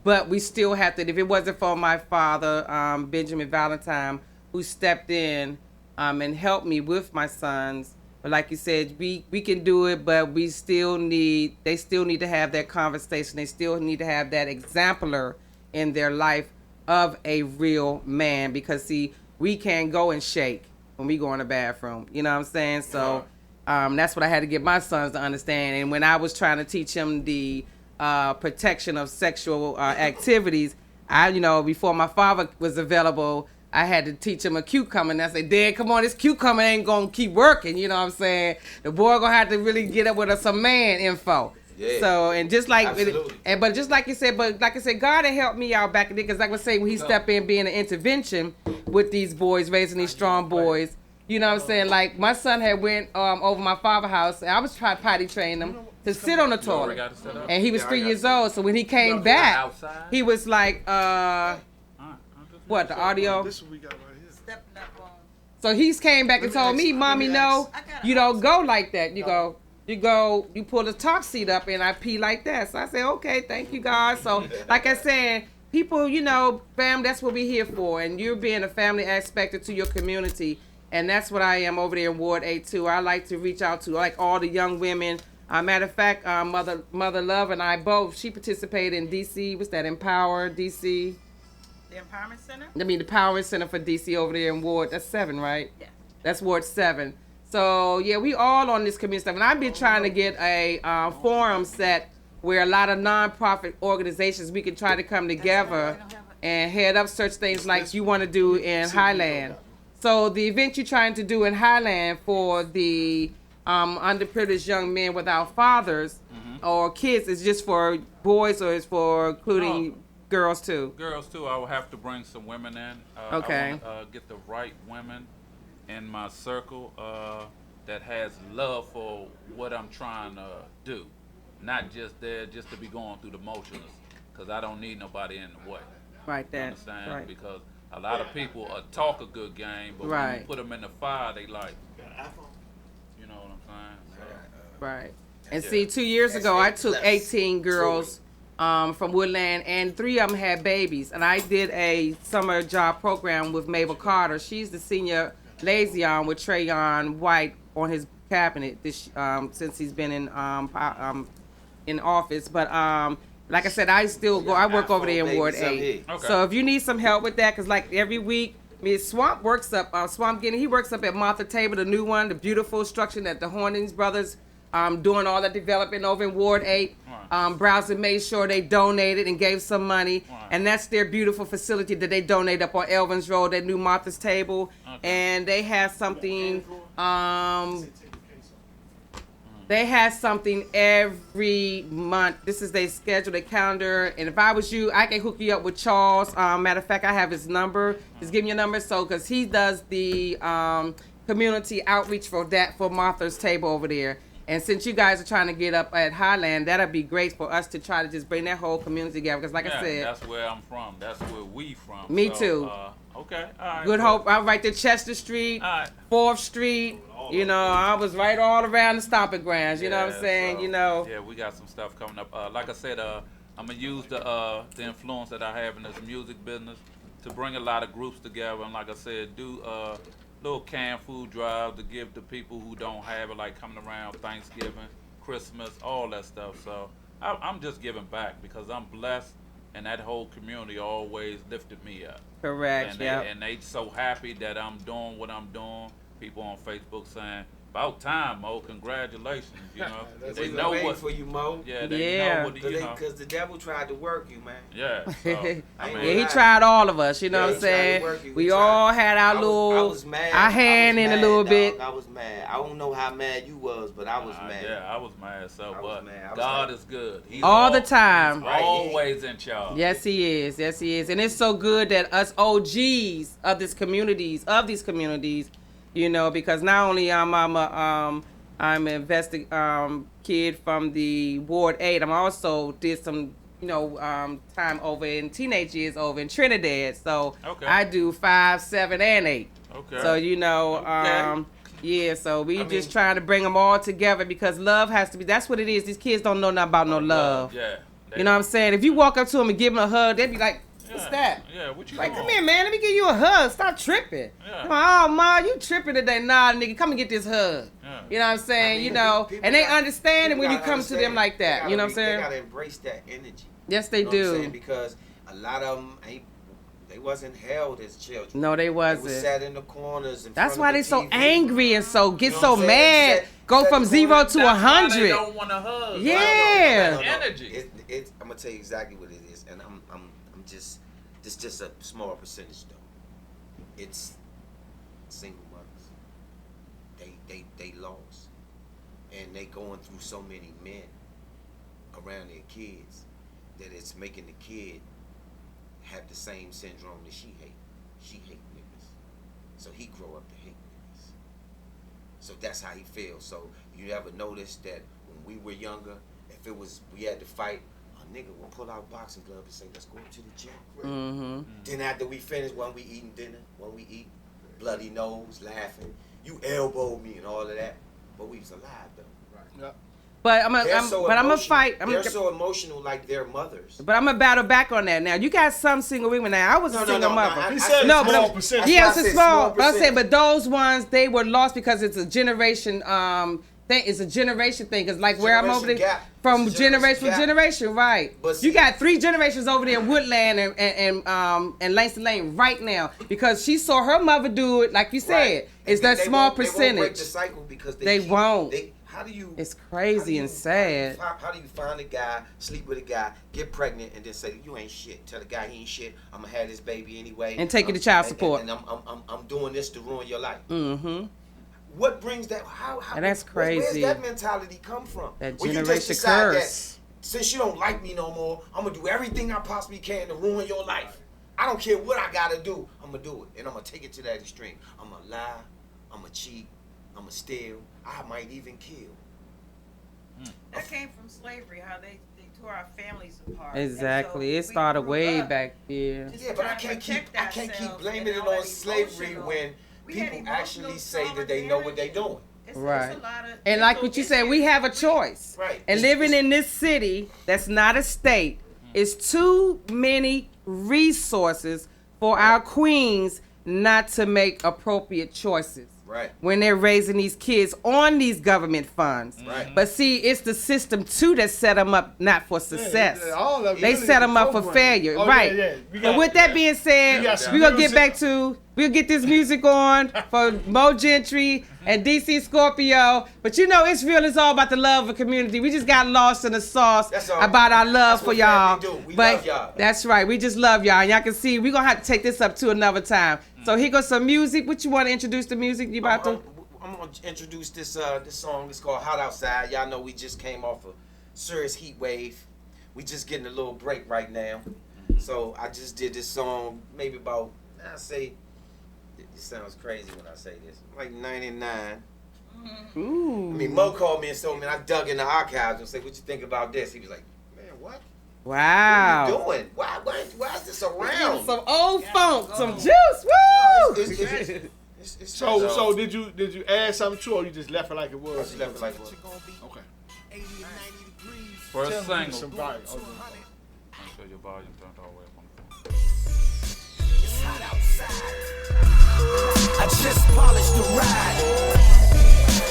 But we still have to, if it wasn't for my father, Benjamin Valentine, who stepped in and helped me with my sons. But like you said, we can do it, but they still need to have that conversation. They still need to have that exemplar in their life of a real man, because see, we can't go and shake when we go in the bathroom. You know what I'm saying? So that's what I had to get my sons to understand. And when I was trying to teach them the protection of sexual activities, before my father was available, I had to teach him a cucumber. And I said, Dad, come on, this cucumber ain't gonna keep working. You know what I'm saying? The boy gonna have to really get up with some man info.
Yeah.
So, and just like,
Absolutely.
but just like you said, God had helped me out back then, because like I say, when He stepped in being an intervention with these boys, raising these strong boys, you know what I'm saying? Like, my son had went over my father's house, and I was trying to potty train him to sit on the toilet. And he was 3 years old, so when he came back, he was like, what, the audio?
This is what we got right here.
Stepping up on.
So he came back and told me, Mommy, no,
I got
you don't go like that. You pull the top seat up and I pee like that. So I said, okay, thank you, God. So like I said, people, fam, that's what we're here for. And you're being a family aspect to your community. And that's what I am over there in Ward 8 too. I like to reach out to like all the young women. Matter of fact, Mother Love and I both, she participated in DC. What's that, Empower DC?
The Empowerment Center?
I mean, the Empowerment Center for DC over there in Ward, that's 7, right?
Yeah.
That's Ward 7. So, yeah, we all on this community stuff. And I've been trying to get a forum set where a lot of nonprofit organizations, we can try to come together and head up such things like you want to do in Highland. So the event you're trying to do in Highland for the underprivileged young men without fathers or kids is just for boys, or is for including girls too?
Girls too. I will have to bring some women in.
Okay.
I want to get the right women in my circle that has love for what I'm trying to do, not just there just to be going through the motions, because I don't need nobody in the way.
Right,
You
that.
understand?
Right.
Because a lot of people talk a good game, but when
Right.
you put them in the fire, they like, you know what I'm saying? So,
Right. And see, 2 years ago, I took 18 girls from Woodland, and 3 of them had babies. And I did a summer job program with Mabel Carter. She's the senior liaison with Trayon White on his cabinet since he's been in office. But like I said, I still go. I work over there in Ward 8.
Okay.
So if you need some help with that, because like every week, Swamp works up. Swamp Guinea, he works up at Martha Table, the new one, the beautiful structure that the Hornings brothers doing all the development over in Ward 8. Browser made sure they donated and gave some money, and that's their beautiful facility that they donate up on Elvins Road, that new Martha's Table, and they have something. They have something every month. This is their schedule, their calendar. And if I was you, I can hook you up with Charles. Matter of fact, I have his number. Just give me your number, because he does the community outreach for Martha's Table over there. And since you guys are trying to get up at Highland, that'd be great for us to try to just bring that whole community together. Because like I said,
that's where I'm from. That's where we from.
Me too.
Okay. All right.
Good Hope. I'm right there, Chester Street,
All right.
4th Street. I was right all around the stomping grounds. You know what I'm saying?
So, yeah, we got some stuff coming up. Like I said, I'm gonna use the influence that I have in this music business to bring a lot of groups together. And like I said, do little canned food drive to give to people who don't have it, like coming around Thanksgiving, Christmas, all that stuff. So I'm just giving back because I'm blessed and that whole community always lifted me up.
Correct.
And they so happy that I'm doing what I'm doing. People on Facebook saying, "About time, Mo! Congratulations!" You know, they know
waiting
what
for you, Mo.
Yeah, they know what
because the devil tried to work you, man.
Yeah, so, I mean,
he tried all of us. You know what I'm saying? We all had our our hand in a little bit.
I was mad. I don't know how mad you was, but I was mad.
Yeah, I was mad. So, but
mad.
God is good. He's
all the time.
He's always in charge.
Yes, he is. Yes, he is. And it's so good that us OGs of these communities, you know, because not only I'm an kid from the Ward 8, I'm also did some, you know, time over in teenage years over in Trinidad. So I do 5, 7, and 8.
Okay.
So, you know, yeah, so we just trying to bring them all together because love has to be, that's what it is. These kids don't know nothing about no love.
Yeah.
You know what I'm saying? If you walk up to them and give them a hug, they'd be like, what's that?
Yeah, what you
like,
want?
come here, man. Let me give you a hug. Stop tripping.
Yeah.
Oh, Ma, you tripping today. Nah, nigga, come and get this hug.
Yeah.
You know what I'm saying? You know, and they understand it when you come to them like that. You know what I'm saying?
They got to embrace that energy.
Yes, they
You know what I'm
do.
saying? Because a lot of them they wasn't held as children.
No, they
They
wasn't.
was sat in the corners.
That's why they
they
so angry and so get
You know
so
what I'm saying?
mad. Go from 0 to
That's why they
100.
don't want to hug.
Yeah.
Energy.
I'm gonna tell you exactly what it is, and I'm just. It's just a small percentage though. It's single mothers. They lost, and they going through so many men around their kids that it's making the kid have the same syndrome that she hate. She hate niggas, so he grow up to hate niggas. So that's how he feels. So you ever notice that when we were younger, if we had to fight, nigga will pull out boxing gloves and say, let's go to the gym.
Mm-hmm.
Then after we finish, when we eating dinner, bloody nose, laughing, you elbowed me and all of that. But we was alive though.
Right. Yeah.
But I'm gonna fight.
They're so emotional like their mothers.
But I'm gonna battle back on that now. You got some single women now. I was a single mother.
He said
no,
small
but
percentage.
yeah, it's a small. But I'm
percentage.
saying, but those ones they were lost because it's a generation thing. It's a generation thing. Cause like where I'm over there,
gap.
from
It's a
generation to
gap.
generation, right?
But see-
you got 3 generations over there in Woodland and Langston Lane right now because she saw her mother do it. Like you said,
Right.
it's
And
that
they
small
won't- They won't break the
percentage.
cycle because
They won't.
How do you?
It's crazy and sad.
How do you find a guy, sleep with a guy, get pregnant, and then say you ain't shit? Tell the guy he ain't shit. I'm gonna have this baby anyway.
And take you to child support.
And I'm doing this to ruin your life.
Mm-hmm.
What brings that? How?
And that's
Where's
crazy.
that mentality come from?
That
When you just
generation
decide
curse.
that, since you don't like me no more, I'm gonna do everything I possibly can to ruin your life. I don't care what I gotta do. I'm gonna do it, and I'm gonna take it to that extreme. I'm gonna lie. I'm gonna cheat. I'm gonna steal. I might even kill.
That came from slavery, how they tore our families apart.
Exactly.
And
It
so we
started
grew
way
up
back there.
just
Yeah, but I
trying to
can't
protect
keep
ourselves
blaming
and
it
all
on
that
slavery
emotional-
when
we had
people
emotional
actually say that they know what they're doing.
It's
Right.
a lot of
And like
mental
what you said,
issues.
we have a choice.
Right.
And living in this city that's not a state is too many resources for our queens not to make appropriate choices.
Right.
When they're raising these kids on these government funds.
Right.
But see, it's the system too that set them up not for success.
all of it.
They
Really
set
the
them up for
program.
failure,
Oh,
right?
yeah, yeah. We
But
got-
with that being said,
We got some
we're gonna get
music.
back to we'll get this music on for Mo Gentry and DC Scorpio. But you know, it's real. It's all about the love of a community. We just got lost in the sauce
That's all.
about our love
That's
for
what
y'all.
family do. We
but
love y'all.
that's right. We just love y'all, and y'all can see we're gonna have to take this up to another time. So here goes some music. What you want to introduce the music? You about to?
I'm gonna introduce this song. It's called "Hot Outside." Y'all know we just came off a serious heat wave. We just getting a little break right now. So I just did this song maybe about, I say, it sounds crazy when I say this, like 99.
Ooh.
I mean, Mo called me and told me, I dug in the archives and said, what you think about this? He was like, man, what?
Wow.
What are you doing? Why is this around?
Some old funk, some juice. Woo!
It's
So did you add something to it, or you just left it like it
I
was?
just left it like it was.
Okay.
First
Tell me
single.
some vibe. Okay.
Make sure your volume turned all the way up on the phone.
I just polished the ride.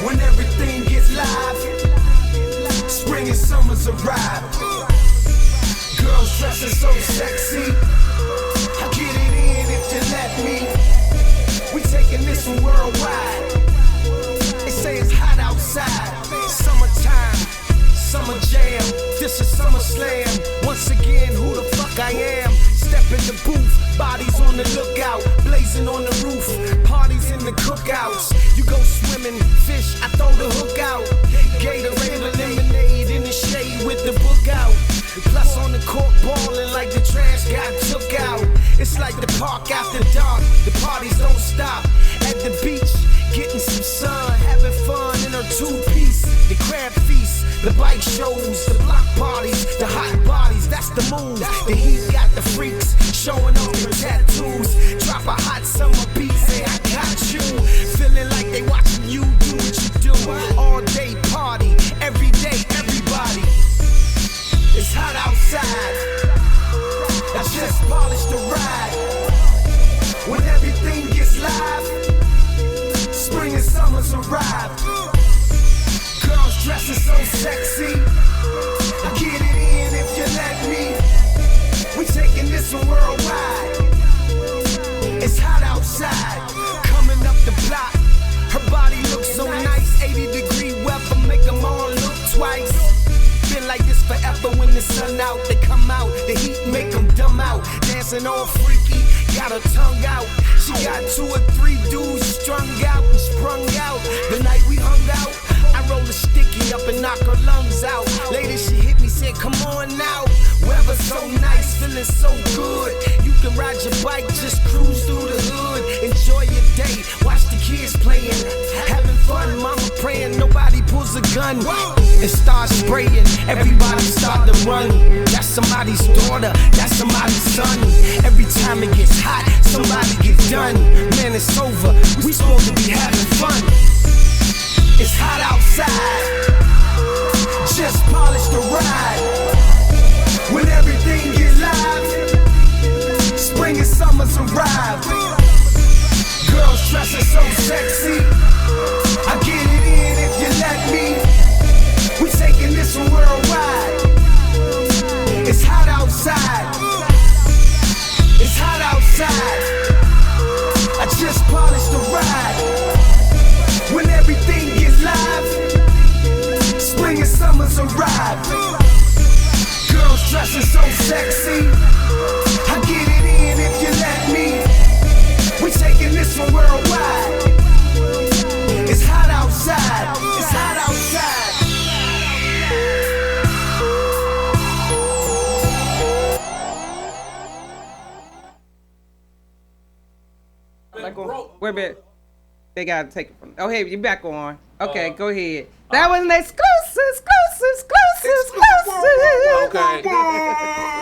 When everything gets live, spring and summer's arrive. Girls dressing so worldwide. They say it's hot outside. Summertime, summer jam. This is Summer Slam. Once again, who the fuck I am? Step in the booth, bodies on the lookout, blazing on the roof, parties in the cookouts. You go swimming, fish, I throw the hook out. Gatorade or lemonade in the shade with the book out. Plus on the court ballin' like the trash got took out. It's like the park after dark, the parties don't stop. At the beach, getting some sun, having fun in her two-piece. The crab feast, the bike shows, the block parties, the hot bodies, that's the move. The heat got the freaks, showing off their tattoos. Drop a hot summer beat, say I got you. Feeling like they watching you do what you do. All day party, every day, everybody. It's hot outside. I just polished the ride. When everything gets live, spring and summer's arrive. Girls dressing so sexy. I get it in if you let me. We taking this one worldwide. It's hot outside. Coming up the block. Her body looks so nice. 80-degree weather make them all look twice. Been like this forever when the sun out. They come out, the heat make them dumb out. Dancing all freaky, got her tongue out. She got 2 or 3 dudes strung out and sprung out. The night we hung out, I rolled a sticky up and knock her lungs out. Later she hit me, said come on now. Weather so nice, feeling so good. You can ride your bike, just cruise through the hood. Enjoy your day, watch the kids playing, having fun. Mama praying, nobody pulls a gun and start spraying. Everybody start to run. That's somebody's daughter, that's somebody's son. Every time it gets hot, somebody gets done. Man, it's over, we supposed to be having fun. It's hot outside. Just polish the ride. When everything gets live, spring and summer's arrive. Girls dressing so sexy. I get it in if you let me. We taking this one worldwide. It's hot outside. It's hot outside. I just polished the ride. When everything gets live, spring and summer's arrive. Girls dressing so sexy. I get it in if you let me. We taking this one worldwide. It's hot outside. It's hot outside.
Wait a minute. They gotta take it from. Oh, hey, you back on. Okay, go ahead. That was an exclusive.
Okay.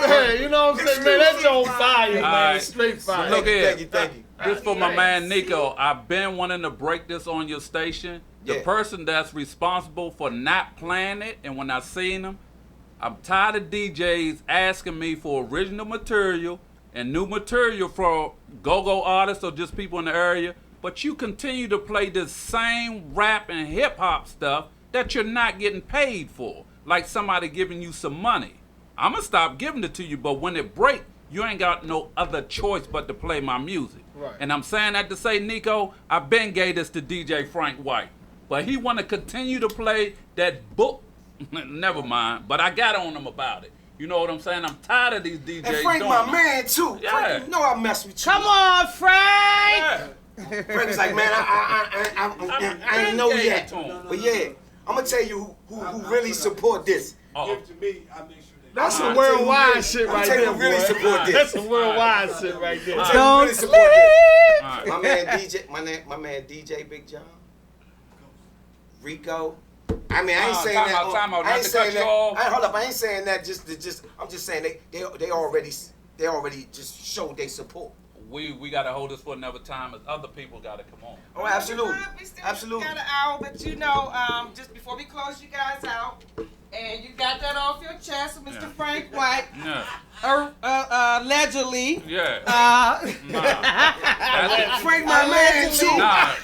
Hey, you know what I'm saying, man? That's on fire, man.
right.
Straight fire.
Look here.
Thank you.
This for my man Nico. I've been wanting to break this on your station. The
Yeah.
person that's responsible for not playing it, and when I seen them, I'm tired of DJs asking me for original material and new material for go-go artists or just people in the area, but you continue to play this same rap and hip-hop stuff that you're not getting paid for, like somebody giving you some money. I'm gonna stop giving it to you, but when it break, you ain't got no other choice but to play my music.
Right.
And I'm saying that to say, Nico, I've been gave this to DJ Frank White, but he want to continue to play that book. Never mind, but I got on him about it. You know what I'm saying? I'm tired of these DJs
And Frank,
doing
my
it.
man too.
Yeah.
Frank, you know I mess with you.
Come on, Frank.
Yeah.
Frank was like, man, I ain't know
gave
yet.
it to him.
But yeah, I'm gonna tell you who really support this.
Oh.
Give to me, I make sure that.
That's some worldwide shit right
tell you
there,
who really
boy.
support this.
That's some worldwide shit right there.
Tell you who
Don't
really support this.
sleep.
All right.
My man DJ, my man DJ Big John, Rico. I mean, I ain't saying
time
that.
out, time out.
I
Not
ain't
to
saying
cut you
that.
off.
Hold up, I ain't saying that. I'm just saying they already just showed their support.
We gotta hold this for another time, as other people gotta come on.
Oh, absolutely,
We still
absolutely.
got an hour, but you know, just before we close you guys out, and you got that off your chest, Mr.
Yeah.
Frank White,
Yeah,
allegedly.
yeah.
Frank, my man too.
Nah,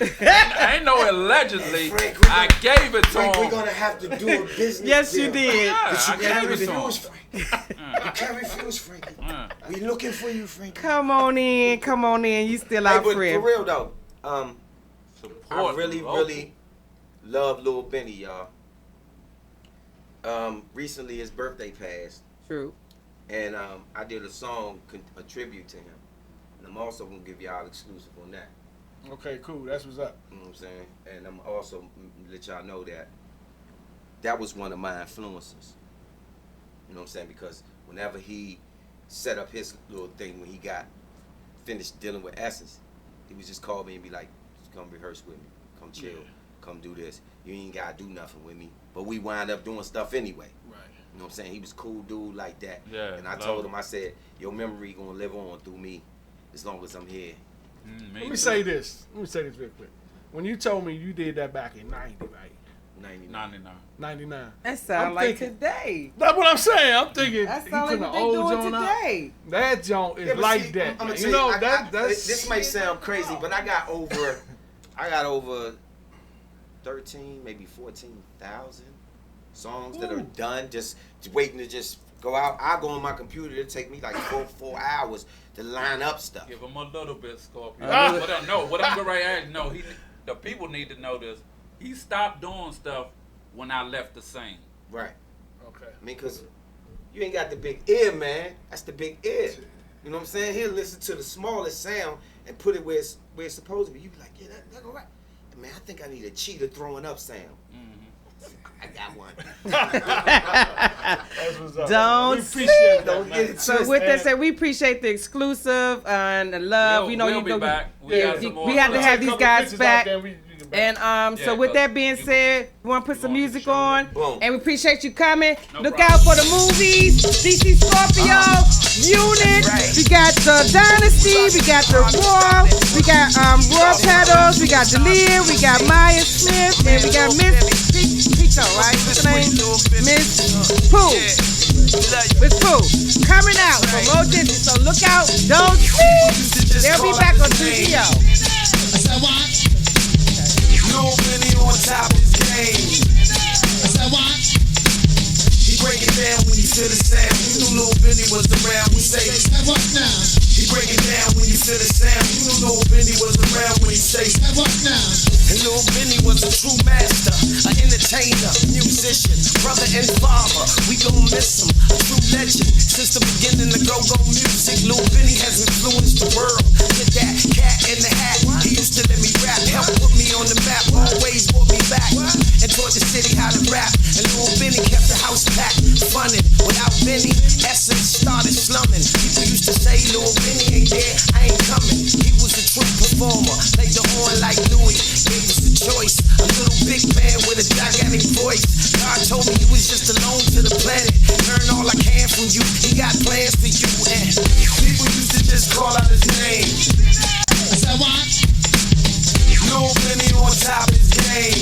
ain't no allegedly.
Frank, we
I
gonna-
gave it to
Frank, we're
him.
gonna have to do a business.
Yes, you
deal.
did.
Yeah,
But
I
you
gave
can't
it to
refuse,
him.
Frank. You can't refuse, Frank. We looking for you, Frank.
Come on in, you still
Hey,
out
but
free.
for real though,
Support
I really,
local.
really love Lil Benny, y'all. Recently his birthday passed,
True.
and I did a song, a tribute to him. And I'm also gonna give y'all exclusive on that.
Okay, cool. That's what's up.
You know what I'm saying? And I'm also let y'all know that that was one of my influences. You know what I'm saying? Because whenever he set up his little thing, when he got finished dealing with Essence, he would just call me and be like, come rehearse with me, come chill, come do this. You ain't gotta do nothing with me. But we wind up doing stuff anyway.
Right.
You know what I'm saying? He was a cool dude like that.
Yeah,
and I
love
told
him.
him, I said, your memory gonna live on through me as long as I'm here.
Let me say this. Let me say this real quick. When you told me you did that back in 90, right?
99.
99.
That sound
I'm
like
thinking-
today.
That's what I'm saying. I'm thinking
That
he
sound like
putting
what
the
they
old
doing
joint out.
today.
That joint is
Yeah, but
like
see,
that.
I'ma
man.
tell
You know,
that's
that's
this may sound crazy, but I got over 13, maybe 14,000 songs that are done, just waiting to just go out. I go on my computer. It'll take me like four hours to line up stuff.
Give him a little bit, Scorpio.
Ah.
What I'm right at, no, the people need to know this. He stopped doing stuff when I left the scene.
Right.
okay.
I mean, because you ain't got the big ear, man. That's the big ear. You know what I'm saying? He'll listen to the smallest sound and put it where it's supposed to be. You be like, yeah, that's all right. Man, I think I need a cheetah throwing up sound. I got one.
That's what's up.
Don't
we appreciate that,
Don't
man.
get it
So
twisted.
with that said, we appreciate the exclusive and the love.
We'll be back. We
Yeah,
got some more
we had to
stuff.
have these guys
Pictures
back.
out there, we can
And so
Yeah,
with that
'cause
being
you
said, we want to put some
gonna
music
show
on,
Boom.
and we appreciate you coming.
No
Look
problem.
out for the movies, DC Scorpio, Unit.
Right.
We got the Dynasty, we got the Roar, we got Roar Petals, we got Delia, we got Maya Smith, and we got Miss Pico, right? What's her name? Miss Pooh. Miss Pooh coming out from Mo Gentry. So look out, don't sleep. They'll be back on TGO.
Lil Benny on top of his game. He break it down when you feel the sound. You knew Lil Benny was around. We say, he break it down when you feel the sound. You knew Lil Benny was around when he say, and Lil Benny was a true master, an entertainer, musician, brother and father. We gon' miss him, a true legend. Since the beginning of go-go music, Lil Benny has influenced the world. With that cat in the hat, he used to let me rap, help put me on the map, always brought me back and taught the city how to rap. And Lil Benny kept the house packed, funnin'. Without Benny, Essence started slumming. People used to say, Lil Benny ain't there, I ain't coming. He was a true performer, played the horn like Louis, gave us the choice. A little big man with a gigantic voice. God told me you was just alone to the planet. Learn all I can from you, he got plans for you. And people used to just call out his name. Lil Benny on top of his game.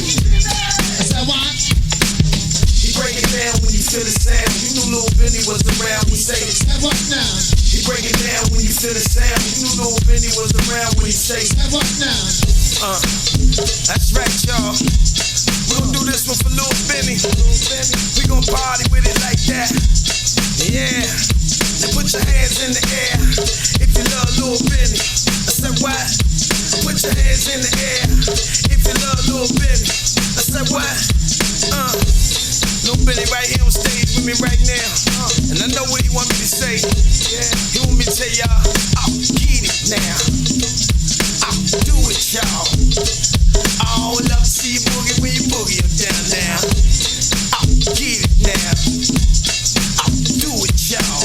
He break it down when you feel the sound. You knew Lil Benny was around. We say, he break it down when you feel the sound. You knew Lil Benny was around when he say, that's right, y'all. We gon' do this one for Lil Benny. We gon' party with it like that. Yeah. Now put your hands in the air if you love Lil Benny. I said what? Put your hands in the air if you love Lil Benny. I said what? Lil Benny right here on stage with me right now. And I know what he want me to say. He want me to tell y'all, I'll get it now. I'll do it, y'all. I love to see you boogie when you boogie down now. I'll get it now. I'll do it, y'all.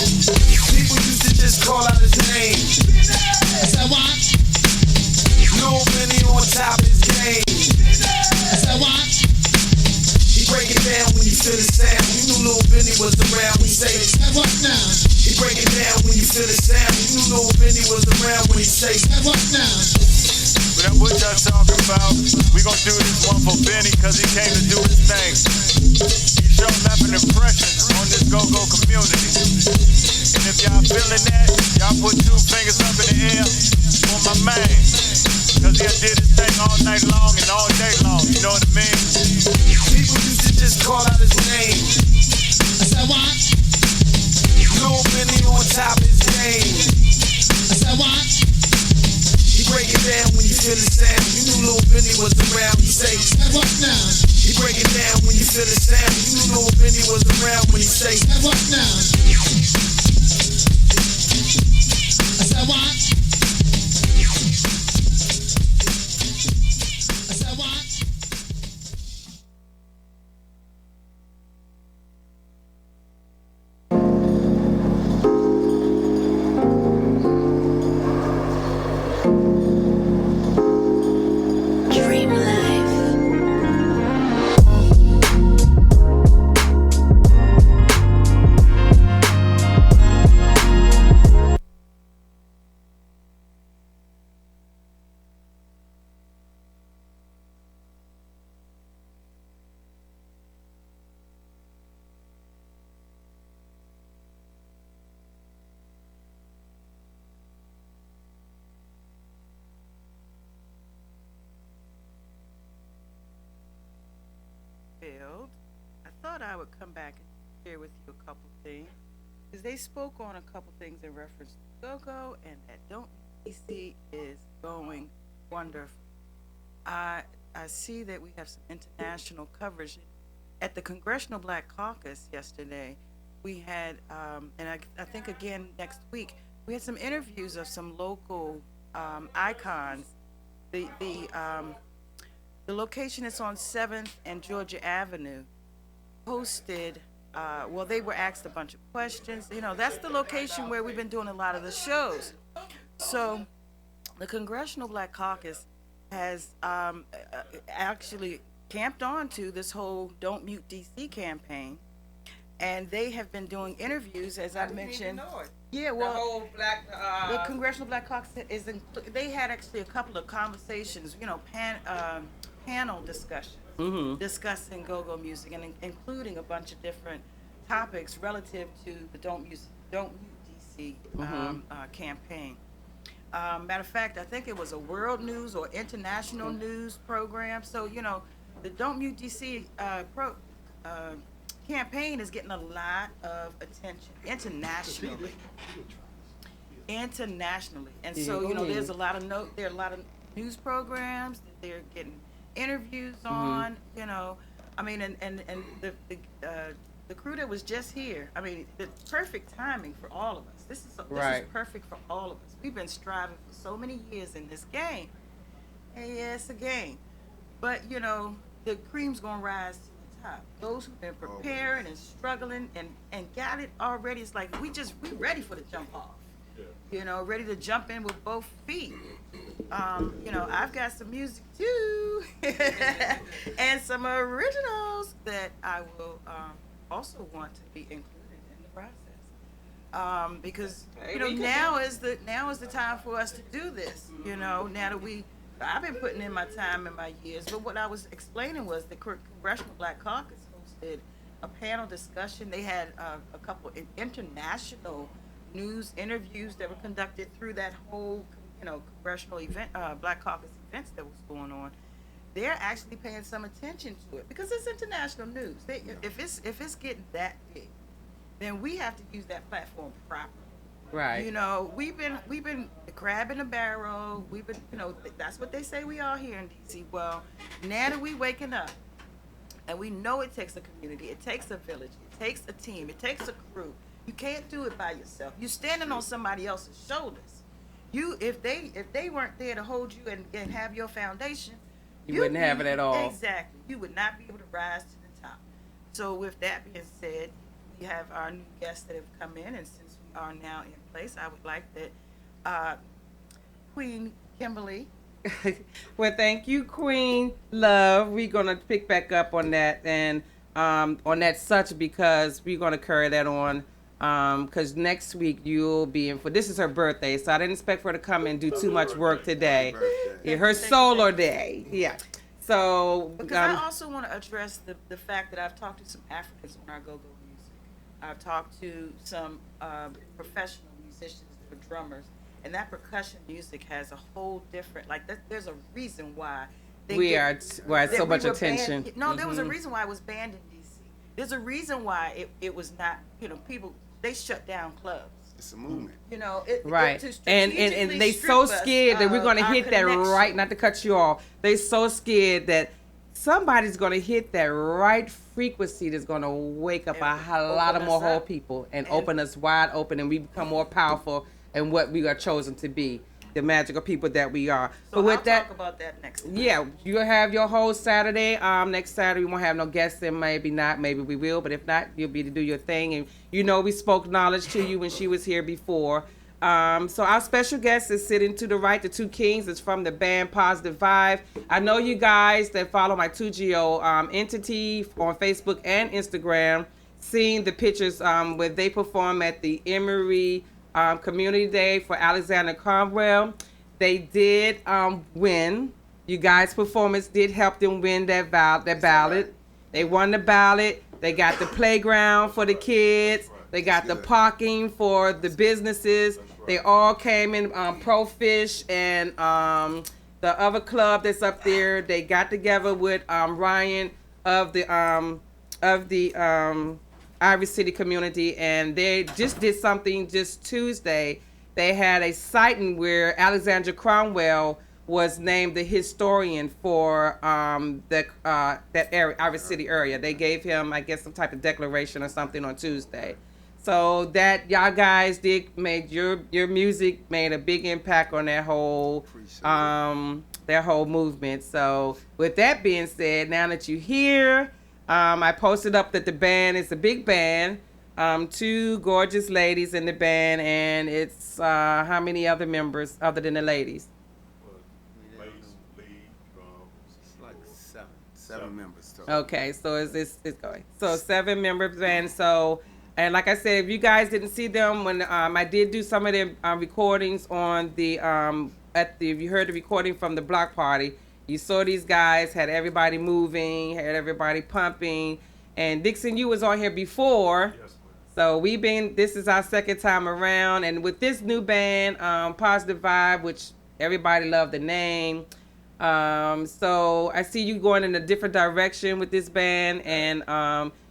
People used to just call out his name. Lil Benny on top of his game. He break it down when you feel the sound. You knew Lil Benny was around. We say, he break it down when you feel the sound. You knew Lil Benny was around when he say,
But that's what y'all talking about. We gon' do this one for Benny cause he came to do his thing. He sure left an impression on this go-go community. And if y'all feeling that, y'all put 2 fingers up in the air for my man. Cause he did his thing all night long and all day long, you know what I mean?
people used to just call out his name. Lil Benny on top of his game. He break it down when you feel the sound. You knew Lil Benny was now?
He break it down when you feel the sound. You don't know if Benny was around when he say.
Now what now? I said what? I said what?
Dream life.
Field. I thought I would come back and share with you a couple things. Because they spoke on a couple things in reference to go-go, and that Don't DC is going wonderful. I see that we have some international coverage. At the Congressional Black Caucus yesterday, we had, and I think again next week, we had some interviews of some local icons. The location is on 7th and Georgia Avenue hosted, well, they were asked a bunch of questions. You know, that's the location where we've been doing a lot of the shows. So the Congressional Black Caucus has actually camped on to this whole Don't Mute DC campaign. And they have been doing interviews, as I mentioned. Yeah, well,
the whole black,
the Congressional Black Caucus they had actually a couple of conversations, you know, panel discussion, discussing go-go music and including a bunch of different topics relative to the Don't Mute DC campaign. Matter of fact, I think it was a world news or international news program. So, you know, the Don't Mute DC campaign is getting a lot of attention internationally. And so, you know, there are a lot of news programs that they're getting interviews on, you know. I mean, and the crew that was just here, I mean, the perfect timing for all of us. This is perfect for all of us. We've been striving for so many years in this game. And yeah, it's a game. But, you know, the cream's going to rise to the top. Those who've been preparing and struggling and got it already, it's like we ready for the jump off. You know, ready to jump in with both feet. You know, I've got some music too, and some originals that I will also want to be included in the process. Because you know, now is the time for us to do this. You know, now that I've been putting in my time and my years. But what I was explaining was the Congressional Black Caucus hosted a panel discussion. They had a couple of international news interviews that were conducted through that whole, you know, congressional event, Black Caucus events that was going on. They're actually paying some attention to it because it's international news. If it's getting that big, then we have to use that platform properly.
Right.
You know, we've been the crab in the barrel. We've been, you know, that's what they say we are here in DC. Well, now that we waking up, and we know it takes a community, it takes a village, it takes a team, it takes a crew. You can't do it by yourself. You're standing on somebody else's shoulders. If they weren't there to hold you and have your foundation,
you wouldn't have it at all.
Exactly. You would not be able to rise to the top. So with that being said, we have our new guests that have come in, and since we are now in place, I would like that Queen Kimberly.
Well, thank you, Queen Love. We're gonna pick back up on that and on that such because we're gonna carry that on. Because next week you'll be in for, this is her birthday, so I didn't expect for her to come and do too much work today. Yeah, her solar day. Yeah. So.
Because I also want to address the fact that I've talked to some Africans on our go-go music. I've talked to some professional musicians that are drummers, and that percussion music has a whole different, like, there's a reason why.
We are so much attention.
There was a reason why it was banned in D.C. There's a reason why it was not, you know, people, they shut down clubs.
It's a movement.
You know,
right. And they so scared that we're going to hit that right, not to cut you off. They so scared that somebody's gonna hit that right frequency that's gonna wake up a lot of more whole people and open us wide open, and we become more powerful in what we are chosen to be, the magical people that we are.
So
but with
I'll
that,
talk about that next week.
yeah, you'll have your whole Saturday. Next Saturday we won't have no guests in. Maybe not. Maybe we will. But if not, you'll be to do your thing. And you know we spoke knowledge to you when she was here before. So our special guest is sitting to the right. The two kings is from the band Positive Vibe. I know you guys that follow my 2GO entity on Facebook and Instagram, seen the pictures where they perform at the Emory Community Day for Alexander Cromwell. They did win. You guys' performance did help them win that ballot. They won the ballot. They got the playground for the kids. They got the parking for the businesses. They all came in, Pro Fish and the other club that's up there. They got together with Ryan of the Ivy City community, and they just did something just Tuesday. They had a sighting where Alexander Cromwell was named the historian for that area, Ivy City area. They gave him, I guess, some type of declaration or something on Tuesday. So that y'all guys did made your music made a big impact on that whole movement. So with that being said, now that you're here, I posted up that the band is a big band, 2 gorgeous ladies in the band, and it's how many other members other than the ladies?
Bass, lead, drums.
It's like seven members.
Okay, so it's going. So 7 members band. So. And like I said, if you guys didn't see them when I did do some of their recordings on the if you heard the recording from the block party, you saw these guys had everybody moving, had everybody pumping, and Dixon, you was on here before.
Yes, ma'am.
So this is our second time around, and with this new band, Positive Vibe, which everybody loved the name. So I see you going in a different direction with this band, and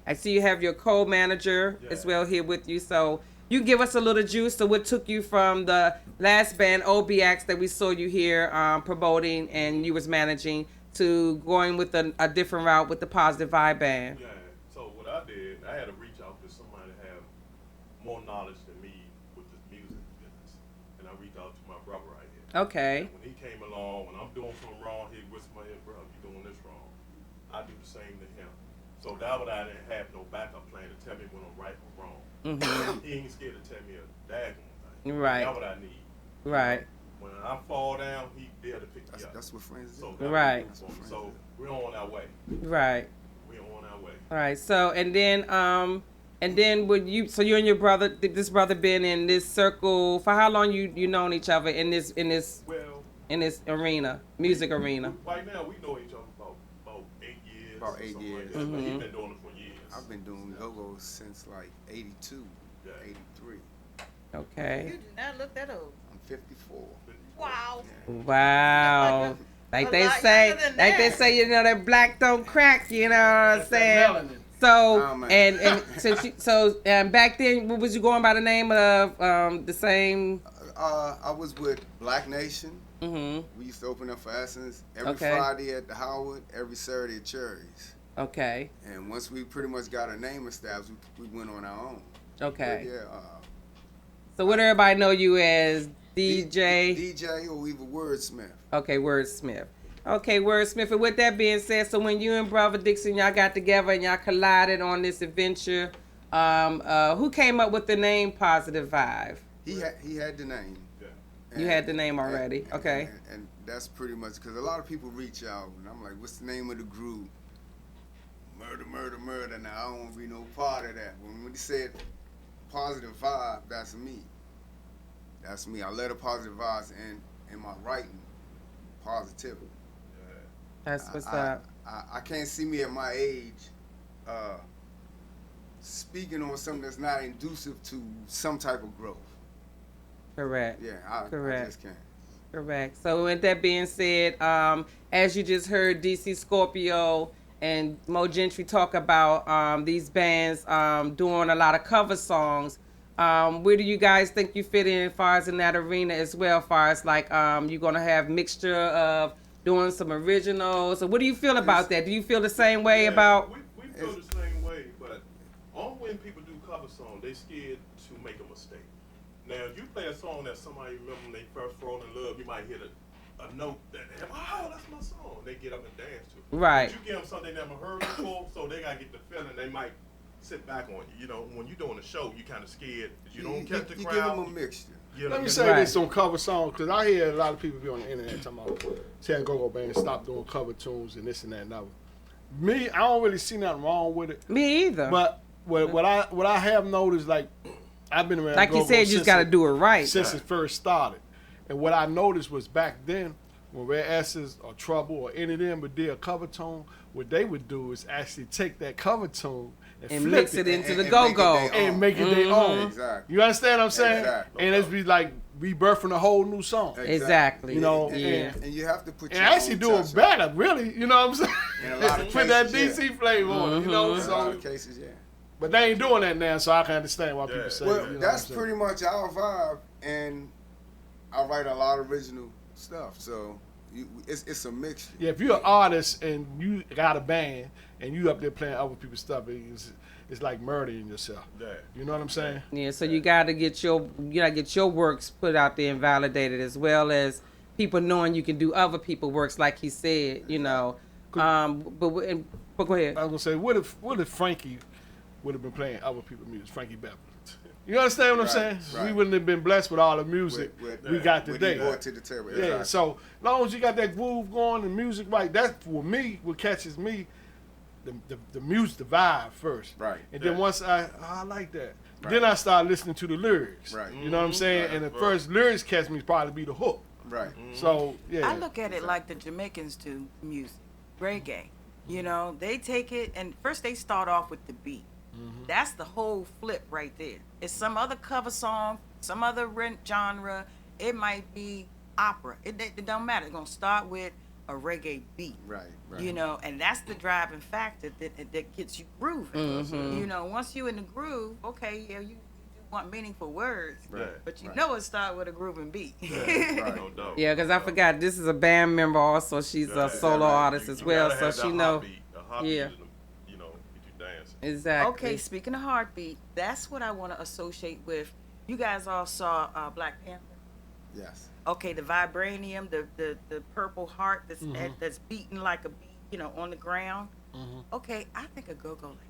I see you have your co-manager as well here with you. So you give us a little juice. So what took you from the last band, OBX, that we saw you here promoting and you was managing, to going with a different route with the Positive Vibe band?
Yeah, so what I did, I had to reach out to somebody that have more knowledge than me with this music business. And I reached out to my brother right here.
Okay.
And when he came along, when I'm doing something wrong, he whispered my ear, bro, you doing this wrong. I do the same to him. So that what I didn't have no backup plan to tell me when I'm right or wrong.
Mm-hmm.
He ain't scared to tell me a daggone thing.
Right.
That's what I need.
Right.
When I fall down, he there to pick me up.
That's what friends do.
So that's
Right.
what we do. So we're on our way.
Right.
We're on our way.
All right. So and then would you? So you and your brother, this brother, been in this circle for how long? You known each other in this
Well,
arena, music arena?
right now we know each other about 8 years.
About
or
8
something
years.
Like that. But
Mm-hmm.
he's been doing it for years.
I've been doing go-go's since like 82,
Yeah.
83.
Okay.
You do not look that old.
I'm 54.
Wow.
Wow. Like
A
they
lot
say,
younger than
like they
that.
say, you know, that black don't crack. You know what I'm
That's that
saying?
melanin.
So
Oh, man.
and back then, what was you going by the name of the same?
I was with Black Nation.
Mm-hmm.
We used to open up for Essence every
Okay.
Friday at the Howard, every Saturday at Cherries.
Okay.
And once we pretty much got our name established, we went on our own.
Okay.
But yeah.
So what everybody know you as, DJ?
DJ or even Wordsmith.
Okay, Wordsmith. Okay, Wordsmith. And with that being said, so when you and Brother Dixon, y'all got together and y'all collided on this adventure, who came up with the name Positive Vibe?
He had the name.
Yeah.
You had the name already. Okay.
And that's pretty much because a lot of people reach out and I'm like, what's the name of the group? Murder, murder, murder. Now I don't want to be no part of that. When he said Positive Vibe, that's me. That's me. I let a positive vibes in my writing. Positivity.
That's what's
I,
up.
I can't see me at my age speaking on something that's not inducive to some type of growth.
Correct.
Yeah, I
Correct.
just can't.
Correct. So with that being said, as you just heard DC Scorpio and Mo Gentry talk about these bands doing a lot of cover songs, where do you guys think you fit in as far as in that arena as well, as far as like you're going to have mixture of doing some originals. So what do you feel about that? Do you feel the same way about?
We feel the same way, but only when people do cover songs, they scared to make a mistake. Now, if you play a song that somebody remember when they first fall in love, you might hit a note that, wow, that's my song. They get up and dance to it.
Right.
But you give them something they never heard before, so they got to get the feeling. They might sit back on you. You know, when you're doing a show, you kind of scared. You don't catch the crowd.
You give them a mixture.
Let me say this on cover songs, because I hear a lot of people be on the internet talking about saying go-go bands stop doing cover tunes and this and that and that. Me, I don't really see nothing wrong with it.
Me either.
But what I have noticed, like, I've been around
like you said, you just got to do it right.
Since it first started. And what I noticed was back then, when Red S's or Trouble or any of them would do a cover tune, what they would do is actually take that cover tune and flip
mix it into the go-go.
And make it their own.
Exactly.
You understand what I'm saying?
Exactly.
And it's be like rebirthing a whole new song.
Exactly.
You know,
and you have to put
and
your
actually
own
do it
touch
better, really. You know what I'm saying?
In a lot of
Put that
cases,
DC flavor on it, you know?
In a lot
So,
of cases, yeah.
but they ain't doing that now, so I can understand why people say
Well,
you know
that's
what I'm saying?
pretty much our vibe, and I write a lot of original stuff, so it's a mixture.
Yeah, if you're an artist and you got a band and you up there playing other people's stuff, it's like murdering yourself.
Yeah.
You know what I'm saying?
Yeah, so you gotta get your works put out there and validated, as well as people knowing you can do other people's works, like he said. You know, but go ahead.
I was gonna say, what if Frankie would have been playing other people's music, Frankie Beverly? You understand what I'm saying?
Right.
We wouldn't have been blessed with all the music we got
What
today.
he brought to the table.
Yeah,
Exactly.
so as long as you got that groove going and music right, that's for me what catches me, the music, the vibe first.
Right.
And then once I like that.
Right.
Then I start listening to the lyrics.
Right.
You know what I'm saying?
Right,
And the
right.
first lyrics catch me probably be the hook.
Right.
So yeah.
I look at it like the Jamaicans do music, reggae. You know, they take it and first they start off with the beat. That's the whole flip right there. It's some other cover song, some other genre. It might be opera. It don't matter. It's gonna start with a reggae beat.
Right.
You know, and that's the driving factor that gets you grooving. You know, once you in the groove, okay, yeah, you want meaningful words,
Right.
but you know it start with a grooving beat.
Right.
No doubt.
Yeah, because I forgot this is a band member also. She's a solo artist as well, so she know. Yeah.
You know, get you dancing.
Exactly.
Okay, speaking of heartbeat, that's what I want to associate with. You guys all saw Black Panther.
Yes.
Okay, the vibranium, the purple heart that's beating like a beat, you know, on the ground. Okay, I think a go-go like that.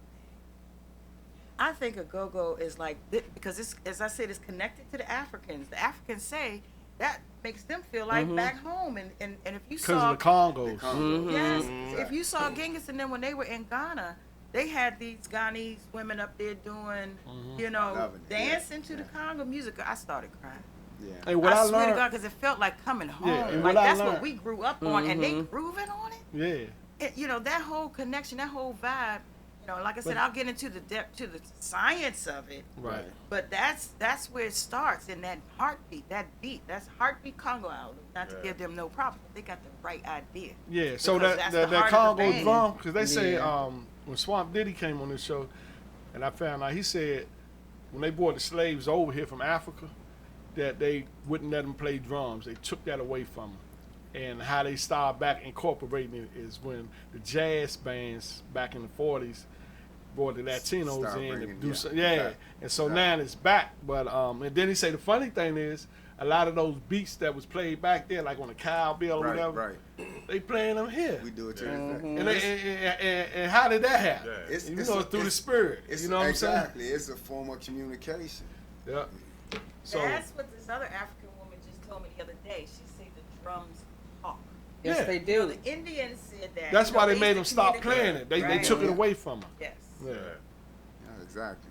I think a go-go is like this, because it's, as I said, it's connected to the Africans. The Africans say that makes them feel like back home. And if you
Because
saw
of the Congos.
yes, if you saw Genghis and them when they were in Ghana, they had these Ghanese women up there doing, you know,
Loving it,
dancing to the Congo music. I started crying.
Yeah.
Hey, what I
I swear to
learned,
God, because it felt like coming home.
and
Like
what I
that's what
learned-
we grew up on, and they grooving on it.
yeah.
You know, that whole connection, that whole vibe. You know, like I said,
But-
I'll get into the depth, to the science of it.
Right.
But that's where it starts, in that heartbeat, that beat. That's heartbeat Congo album. Not to give them no problem. They got the right idea.
Yeah, so
Because
that
that's the heart of the
Congo
band.
drum, because they say
Yeah.
when Swamp Diddy came on this show, and I found out, he said when they brought the slaves over here from Africa, that they wouldn't let them play drums. They took that away from them. And how they started back incorporating it is when the jazz bands back in the 40s brought the Latinos
Start
in to
bringing-
do
yeah.
so, yeah.
Right.
And so
Right.
now it's back. But and then he say the funny thing is a lot of those beats that was played back there, like on a cowbell or
Right.
whatever,
Right.
they playing them here.
We do it to this day.
And how did that happen?
Yeah.
It's,
You
it's
know,
a-
it's through the
it's-
spirit.
It's
You know what I'm saying?
exactly. It's a form of communication.
Yeah. So
That's what this other African woman just told me the other day. She said the drums talk.
Yes,
Yeah.
they
You know,
do.
the Indians said that.
that's
You know,
why they
used
made
to
them stop
communicate.
playing it. They
Right.
took it away from them.
Yes.
Yeah.
Yeah, exactly.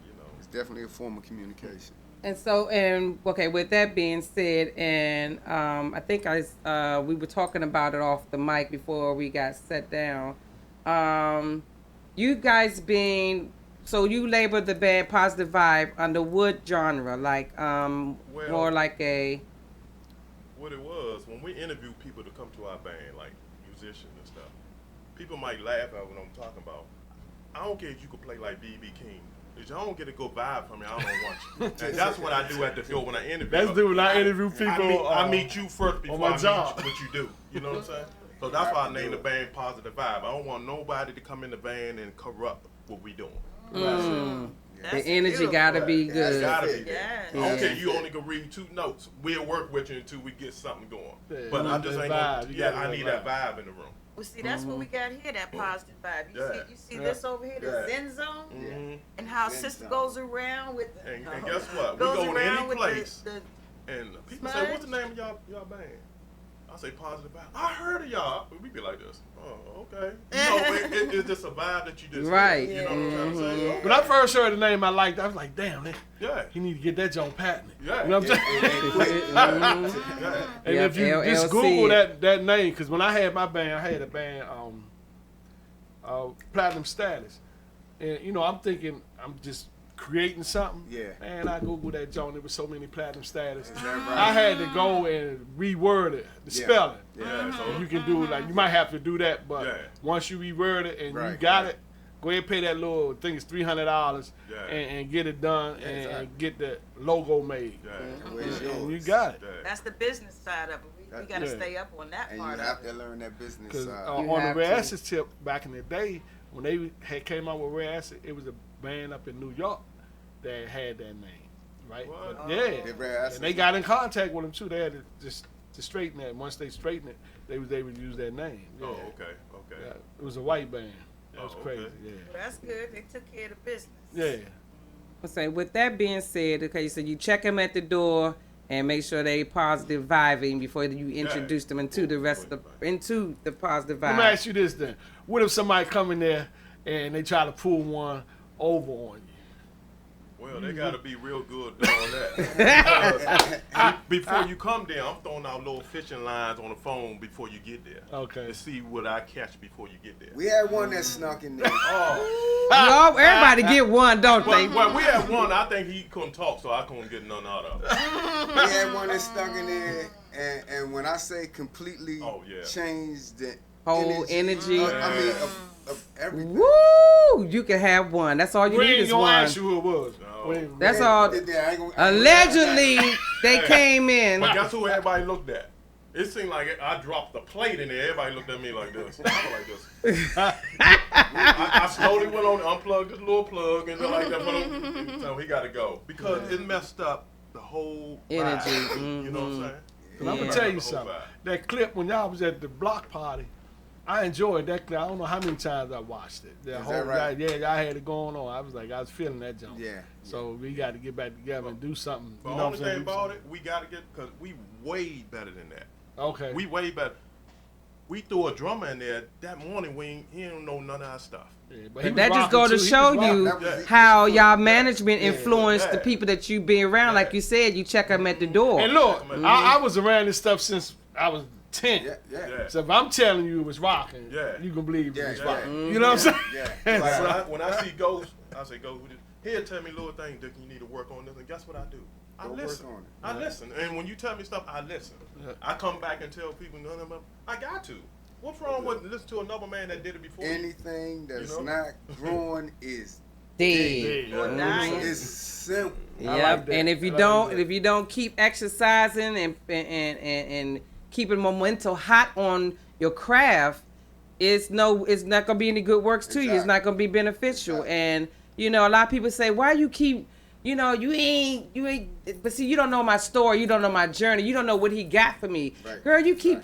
You know.
It's definitely a form of communication.
And so, and okay, with that being said, and I think we were talking about it off the mic before we got set down. You guys so you label the band Positive Vibe under what genre? Like more like a.
What it was, when we interview people to come to our band, like musicians and stuff, people might laugh at what I'm talking about. I don't care if you could play like B.B. King If y'all don't get a good vibe from me, I don't want you. And that's what I do at the door when I interview.
That's do when I interview people.
I meet you first before
my
I meet
job.
what you do. You know what I'm saying? So that's why I named the band Positive Vibe. I don't want nobody to come in the band and corrupt what we doing.
The energy gotta be good.
It's gotta be
Yes.
there. Okay, you only can read 2 notes. We'll work with you until we get something going.
Yeah,
But I just
that
ain't
vibe.
gonna.
You
Yeah,
gotta
I need
that
that vibe in the room.
Well, see, that's what we got here, that positive vibe. You see
Yeah.
this over here, the
Yeah.
Zen Zone?
Mhm.
And how
Zen
sister
Zone.
goes around with the,
And guess what? We
goes
go to
around
any
with
place,
the
and people say, "What's the name of y'all band?" I say Positive Vibe. I heard of y'all. We be like this. Oh, okay. You know, it's just a vibe that you just
Right.
hear, you know what I'm trying to say? Okay.
When I first heard the name, I liked. I was like, damn,
Yeah.
he need to get that John Patton.
Yeah.
You know what I'm saying?
Yeah.
And
Yep,
if you just
LLC.
Google that name, because when I had my band, I had a band, Platinum Status, and you know, I'm thinking I'm just creating something.
Yeah.
And I Googled that John. There was so many Platinum Status.
Is that right?
I had to go and reword it, the spelling.
Yeah. So
You can do like you might have to do that, but
Yeah.
once you reword it and you
Right,
got
right.
it, go ahead and pay that little. I think it's $300
Yeah.
and get it done
Yeah,
and
exactly.
get the logo made.
yeah.
Where's
And you
yours?
got it.
Yeah.
that's the business side of it. We got to
Yeah.
stay up on that
And you
part
have
of
to
it.
learn that business
Because
side.
You
on the
have
Rare
to.
Acid tip back in the day, when they had came out with Rare Acid, it was a band up in New York that had that name, right?
What?
But, yeah,
The Rare Acid.
and they got in contact with them too. They had to just to straighten that. Once they straightened it, they was able to use that name. Yeah.
Oh, okay.
Yeah, it was a white band. That was
Oh,
crazy.
okay.
Well, that's good. They took care of the business.
Yeah.
I'm saying, with that being said, okay, so you check them at the door and make sure they positive vibing before you introduce them into the rest of into the positive
Let me
vibe.
ask you this then: what if somebody come in there and they try to pull one over on you?
Well, they got to be real good doing that. Because before you come there, I'm throwing out little fishing lines on the phone before you get there.
Okay.
To see what I catch before you get there.
We had one that snuck in there.
Oh.
Everybody get one, don't they?
Well, we had one. I think he couldn't talk, so I couldn't get none out of it.
We had one that stuck in there, and when I say completely
Oh, yeah.
changed the
Whole energy.
I mean, of everything.
Woo! You can have one. That's all you
We
need
ain't
is
gonna
one.
ask you who it was.
No.
We ain't-
That's all.
I ain't gonna-
Allegedly, they came in.
But guess who everybody looked at? It seemed like I dropped the plate in there. Everybody looked at me like this. I was like this. I slowly went on, unplugged this little plug, and then like that. So he got to go because it messed up the whole vibe.
Energy,
You know what I'm saying?
And I'm
Yeah.
gonna tell you
The whole
something.
vibe.
That clip when y'all was at the block party, I enjoyed that clip. I don't know how many times I watched it. That
Is
whole
that right?
yeah, y'all had it going on. I was feeling that jump.
Yeah.
So we got to get back together and do something.
The
You know
only
what I'm
thing
saying?
about it, we got to get because we way better than that.
Okay.
We way better. We threw a drummer in there that morning. He don't know none of our stuff.
Yeah, but he was
That just
rocking
go to
too. He
show
was
you
rocking.
That was-
how y'all management influenced the
Yeah.
people that you be around. Like you said, you check them at the door.
And look, I was around this stuff since I was 10.
Yeah, yeah.
Yeah.
So if I'm telling you it was rocking,
Yeah.
you can believe
Yeah,
it was
yeah.
rocking. You know what I'm saying?
Yeah.
Like when I see Ghost, I say, Ghost, he'll tell me little things, Dick, you need to work on this. And guess what I do? I
Go work
listen.
on it.
I listen. And when you tell me stuff, I listen.
Yeah.
I come back and tell people, none of them, I got to. What's wrong with listening to another man that did it before?
Anything that's
You know?
not growing is
Dead.
Or dying.
it's simple.
Yep.
like that.
And if you
I like
don't,
that.
if you don't keep exercising and keeping momentum hot on your craft, it's not gonna be any good works to you. It's
Exactly.
not gonna be beneficial.
Exactly.
And a lot of people say, why you keep, you ain't. But see, you don't know my story. You don't know my journey. You don't know what he got for me,
Right.
girl. You keep.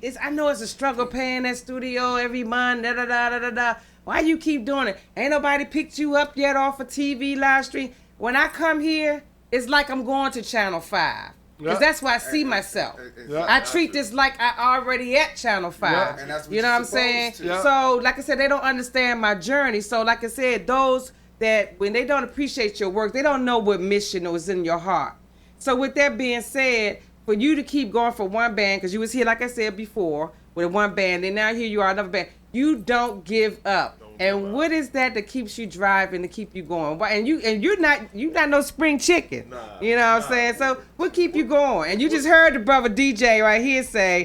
It's. I know it's a struggle paying that studio every month. Da da da da da da. Why you keep doing it? Ain't nobody picked you up yet off of TV live stream. When I come here, it's like I'm going to Channel 5. Because
Yeah.
that's where I see myself.
Yeah.
I treat this like I already at Channel 5.
Yeah.
And that's what
You know
you're
what I'm saying?
supposed to.
Yeah.
So, like I said, they don't understand my journey. So, like I said, those that when they don't appreciate your work, they don't know what mission was in your heart. So, with that being said, for you to keep going for one band, because you was here, like I said before, with one band, and now here you are, another band. You don't give up. And what is that keeps you driving to keep you going? Why? And you're not no spring chicken.
Nah,
You know what I'm saying? So what keep you going? And you just heard the brother DJ right here say,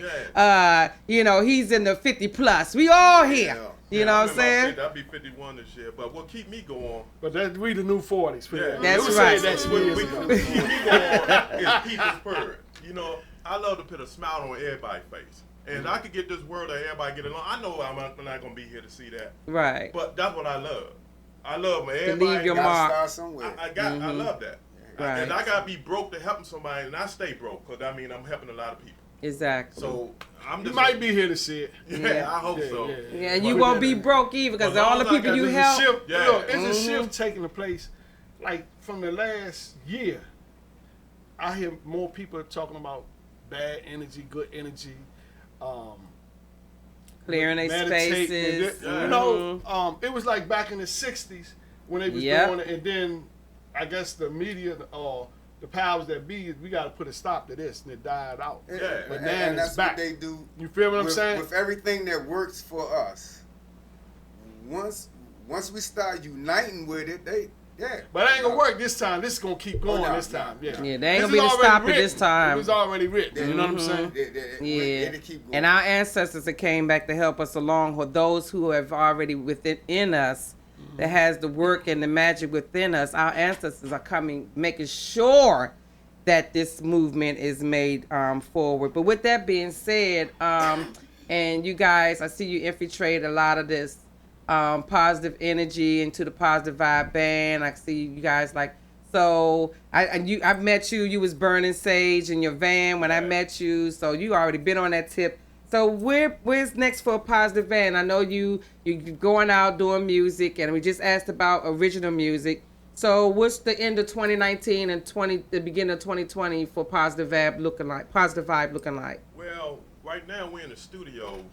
he's in the 50 plus. We all here. You know what I'm
I'm in my
saying?
50s. I'll be 51 this year. But what keep me going?
But we the new 40s.
Yeah.
That's
We
right.
say that's
What
years
keep
ago.
me going is people's spirit. You know, I love to put a smile on everybody's face. And I could get this world that everybody get along. I know I'm not going to be here to see that.
Right.
But that's what I love. I love when
To
everybody.
leave your
Gotta
mark.
start somewhere.
I love that.
Right.
And I gotta be broke to help somebody, and I stay broke because I mean I'm helping a lot of people.
Exactly.
So I'm
You
just
might be here to see it.
Yeah, I hope so.
Yeah, and you won't be broke either because
As long
all the
as I
people
got
you
this
help.
Shift,
Yeah.
look, it's a shift taking place. Like from the last year, I hear more people talking about bad energy, good energy,
Clearing their
meditating.
spaces.
You know, it was like back in the '60s when they was
Yep.
doing it, and then I guess the media or the powers that be, we got to put a stop to this, and it died out.
Yeah.
But
and,
now
and
it's
that's
back.
what they do.
You feel what I'm
with,
saying?
With everything that works for us, once we start uniting with it,
But it ain't gonna work this time. This is gonna keep going
no,
this time.
no,
Yeah.
no.
Yeah, they ain't
This
gonna be
is
able to
already
stop it
written.
this time.
It was already written. You know what I'm saying?
Yeah,
It'll keep going.
and our ancestors that came back to help us along, or those who have already within us, that has the work and the magic within us. Our ancestors are coming, making sure that this movement is made forward. But with that being said, and you guys, I see you infiltrate a lot of this positive energy into the Positive Vibe Band. I see you guys like. So I've met you. You was burning sage in your van when I met you. So you already been on that tip. So where's next for a Positive Band? I know you're going out doing music, and we just asked about original music. So what's the end of 2019 and the beginning of 2020 for Positive Vibe looking like? Positive Vibe looking like?
Well, right now we're in the studios,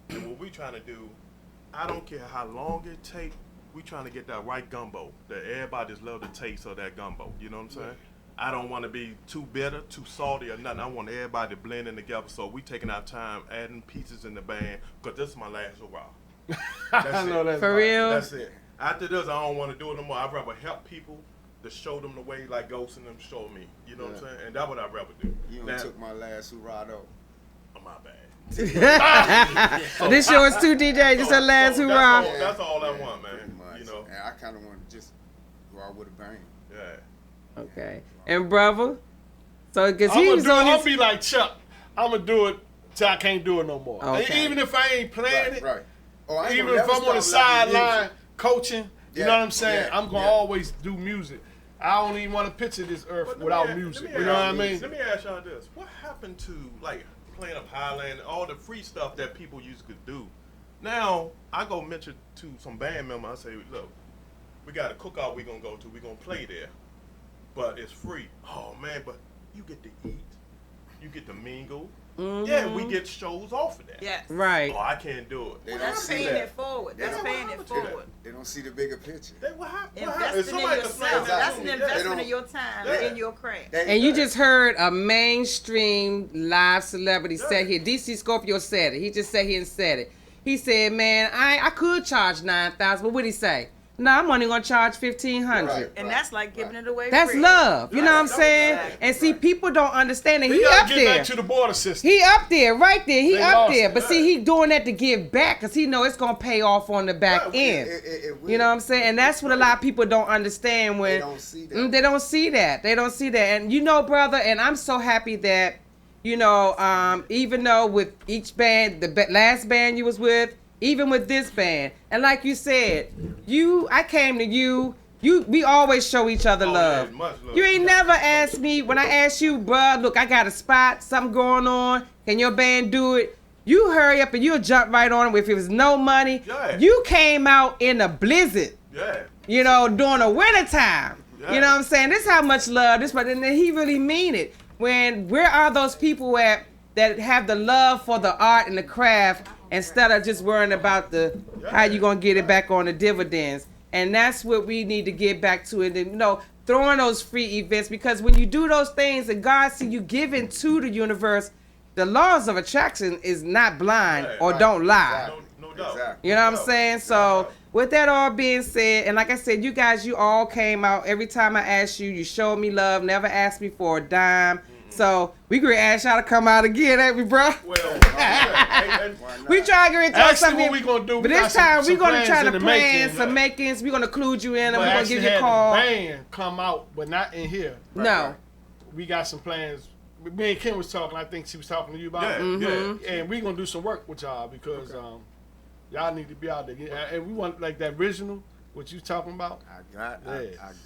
and what we trying to do, I don't care how long it take. We trying to get that right gumbo that everybody just love the taste of that gumbo. You know what I'm saying? I don't want to be too bitter, too salty or nothing. I want everybody to blend in together. So we taking our time adding pieces in the band because this is my last hurrah.
I know that's
For
right.
real?
That's it. After this, I don't want to do it no more. I'd rather help people to show them the way like Ghost and them show me. You know what I'm saying? And that's what I'd rather do.
You
Now,
took my last hurrah though.
oh, my bad.
This yours too, DJ. Just a last
So
hurrah.
That's all I want,
Pretty
man.
much.
You know?
And I kind of want to just go out with a bang.
Yeah.
Okay. And brother, so because
I'm
he
gonna
was
do it.
on
I'm
his.
gonna be like Chuck. I'm gonna do it till I can't do it no more.
Okay.
And even if I ain't playing it,
Right. Oh, I ain't
even
gonna
if
never
I'm on the
stop loving
sideline
music.
coaching, you
Yeah,
know what I'm saying?
yeah,
I'm gonna
yeah.
always do music. I don't even want to picture this earth
But let
without
me a-
music.
let me
You know what I
ask-
mean?
Let me ask y'all this: what happened to like playing up Highland, all the free stuff that people used to do? Now I go mention to some band member. I say, look, we got a cookout we gonna go to. We gonna play there, but it's free. Oh man, but you get to eat, you get to mingle. Yeah, we get shows off of that.
Yes.
Right.
Oh, I can't do it.
They
Well,
don't
that's
see
paying
that.
it forward. That's
Yeah,
paying
what
it
happened to
forward.
They don't see the bigger picture.
What happened?
Investing in
Somebody
yourself.
explain that
That's
to
an
me.
investment
don't-
of your time
Yeah.
in your craft.
And you just heard a mainstream live celebrity say here. DC Scorpio said it. He just said here and said it. He said, "Man, I could charge $9,000, but what did he say? No, I'm only gonna charge $1,500.
Right.
And that's like giving it away
That's
free.
love. You know what I'm saying?
Exactly.
And see, people don't understand that
We
he
gotta
up
get
there.
back to the border system.
He up there, right there. He
They
up
lost
there.
it.
But see, he doing that to give back because he know it's gonna pay off on the back
Yeah,
end.
it will.
You know what I'm saying? And that's what a lot of people don't understand when
They don't see that.
They don't see that. They don't see that. And you know, brother, and I'm so happy that, you know, even though with each band, the last band you was with, even with this band, and like you said, I came to you. We always show each other
Oh,
love.
yeah, much love.
You ain't never asked me when I asked you, bruh, look, I got a spot, something going on. Can your band do it? You hurry up and you'll jump right on it. If it was no money,
Yeah.
you came out in a blizzard.
Yeah.
You know, during the winter time.
Yeah.
You know what I'm saying? This how much love this, but then he really mean it. Where are those people at that have the love for the art and the craft instead of just worrying about how you gonna get it back on the dividends? And that's what we need to get back to. And then, you know, throwing those free events, because when you do those things and God see you giving to the universe, the laws of attraction is not blind
Right,
or
right.
don't lie.
No doubt.
Exactly.
You know what I'm
No,
saying?
no
So
doubt.
with that all being said, and like I said, you guys, you all came out. Every time I asked you, you showed me love, never asked me for a dime. So we gonna ask y'all to come out again, ain't we, bro?
Well,
We try to get into
Actually,
something.
what we gonna do?
But
we
this
got
time
some
we gonna
plans
try
in
to
the
plan
making.
some makings. We gonna include you in, and
But
we gonna
actually
give you a
had
call.
the band come out, but not in here.
No.
We got some plans. Me and Kim was talking. I think she was talking to you about
yeah,
it.
yeah.
And we gonna do some work with y'all because y'all need to be out there. And we want like that original, what you talking about.
I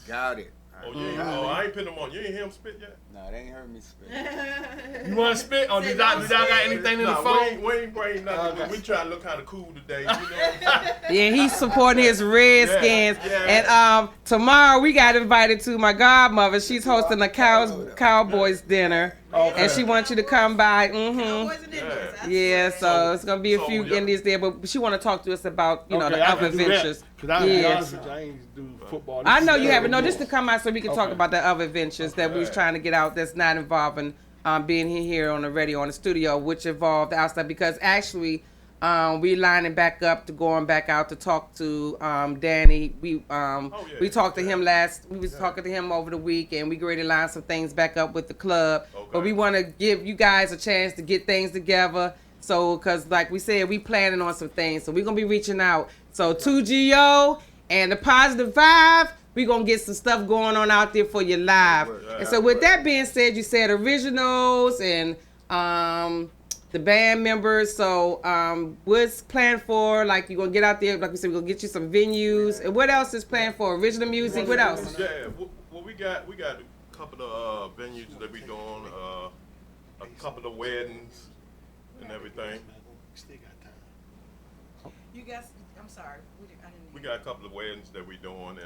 got it.
Oh, I ain't put them on. You ain't hear him spit yet?
No, they ain't heard me spit.
You want to spit? Or did y'all got anything in the phone?
We ain't bring nothing.
Okay.
We try to look kind of cool today. You know what I'm saying?
Yeah, he's supporting his Redskins.
Yeah.
And tomorrow we got invited to my godmother. She's hosting a Cowboys dinner.
Okay.
And she wants you to come by.
Cowboys and Indians. That's
Yeah,
right.
so it's gonna be a
So,
few
yeah.
Indians there, but she want to talk to us about the
I
other
can do that.
ventures.
Cause I, be
Yeah.
honest with you, I ain't do football.
I know
This
you
is
haven't. No,
more.
just to come out so we can talk
Okay.
about the other ventures that we was trying to get out. That's not involving being here on the radio, on the studio, which involved outside. Because actually, we lining back up to going back out to talk to Danny. We talked to him we was talking to him over the week, and we ready to line some things back up with the club.
Okay.
But we want to give you guys a chance to get things together. So, because like we said, we planning on some things. So we're going to be reaching out. So 2GO and the Positive Vibe, we're going to get some stuff going on out there for you live. And so with that being said, you said originals and the band members. So what's planned for? Like you're going to get out there, like we said, we're going to get you some venues. And what else is planned for? Original music? What else?
Yeah, well, we got a couple of venues that we doing, a couple of weddings and everything.
You guys, I'm sorry. I didn't
We got a couple of weddings that we doing,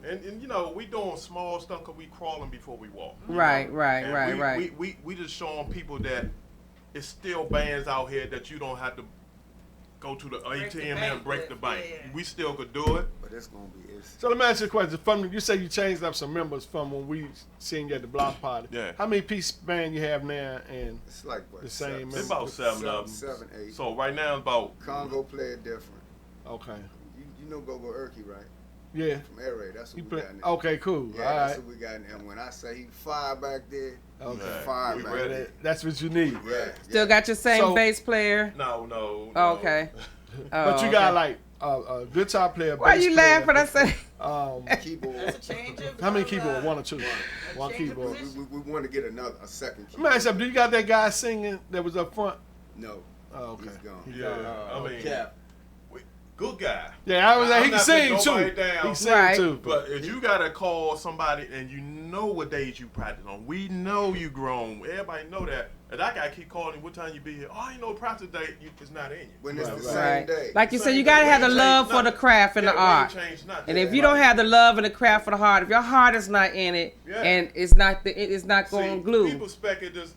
and you know, we doing small stuff because we crawling before we walk. you
Right,
know?
right,
And
right.
We just showing people that it's still bands out here that you don't have to go to the ATM and break the bank.
Yeah.
We still could do it.
But it's gonna be
So let me ask you a question. From you say you changed up some members from when we seen you at the block party.
Yeah.
How many piece band you have now? And
It's like what?
The same
It's
members.
about seven of them.
7, 8.
So right now it's about
Congo play it different.
okay,
You know Go Urky, right?
yeah.
From Air Raid. That's what
You
we
play.
got in there.
Okay, cool.
Yeah,
All
that's
right.
what we got in there. And when I say he fire back there,
Okay.
Yeah,
fire
we
back
ready.
there.
That's what you need.
Yeah.
Still got your same
So-
bass player?
no.
Okay.
But you got like a guitar player.
Why
bass
you
player,
laughing? I said.
Keyboard.
That's a change of.
How many keyboard? One or two? One
change of
keyboard.
position.
We want to get a second
Let me
keyboard.
ask you, do you got that guy singing that was up front?
No.
Oh, okay.
He's gone.
He's
Yeah,
gone.
I mean,
Cap.
good guy.
Yeah, I was like,
I'm
he can
not
sing
putting
too.
nobody down.
He can sing
Right.
too.
But if you gotta call somebody and you know what days you practice on, we know you grown. Everybody know that. And I gotta keep calling you. What time you be here? Oh, you know, practice date it's not in you.
When it's the
Right.
same
Right.
day.
Like you said,
Same
you gotta
thing.
have the
We ain't
love
changed
for the
nothing.
craft and the
Yeah, we ain't
art.
changed nothing.
And if you don't have the love and the craft for the heart, if your heart is not in it,
Yeah.
and it's not going
See,
glue.
People expect it just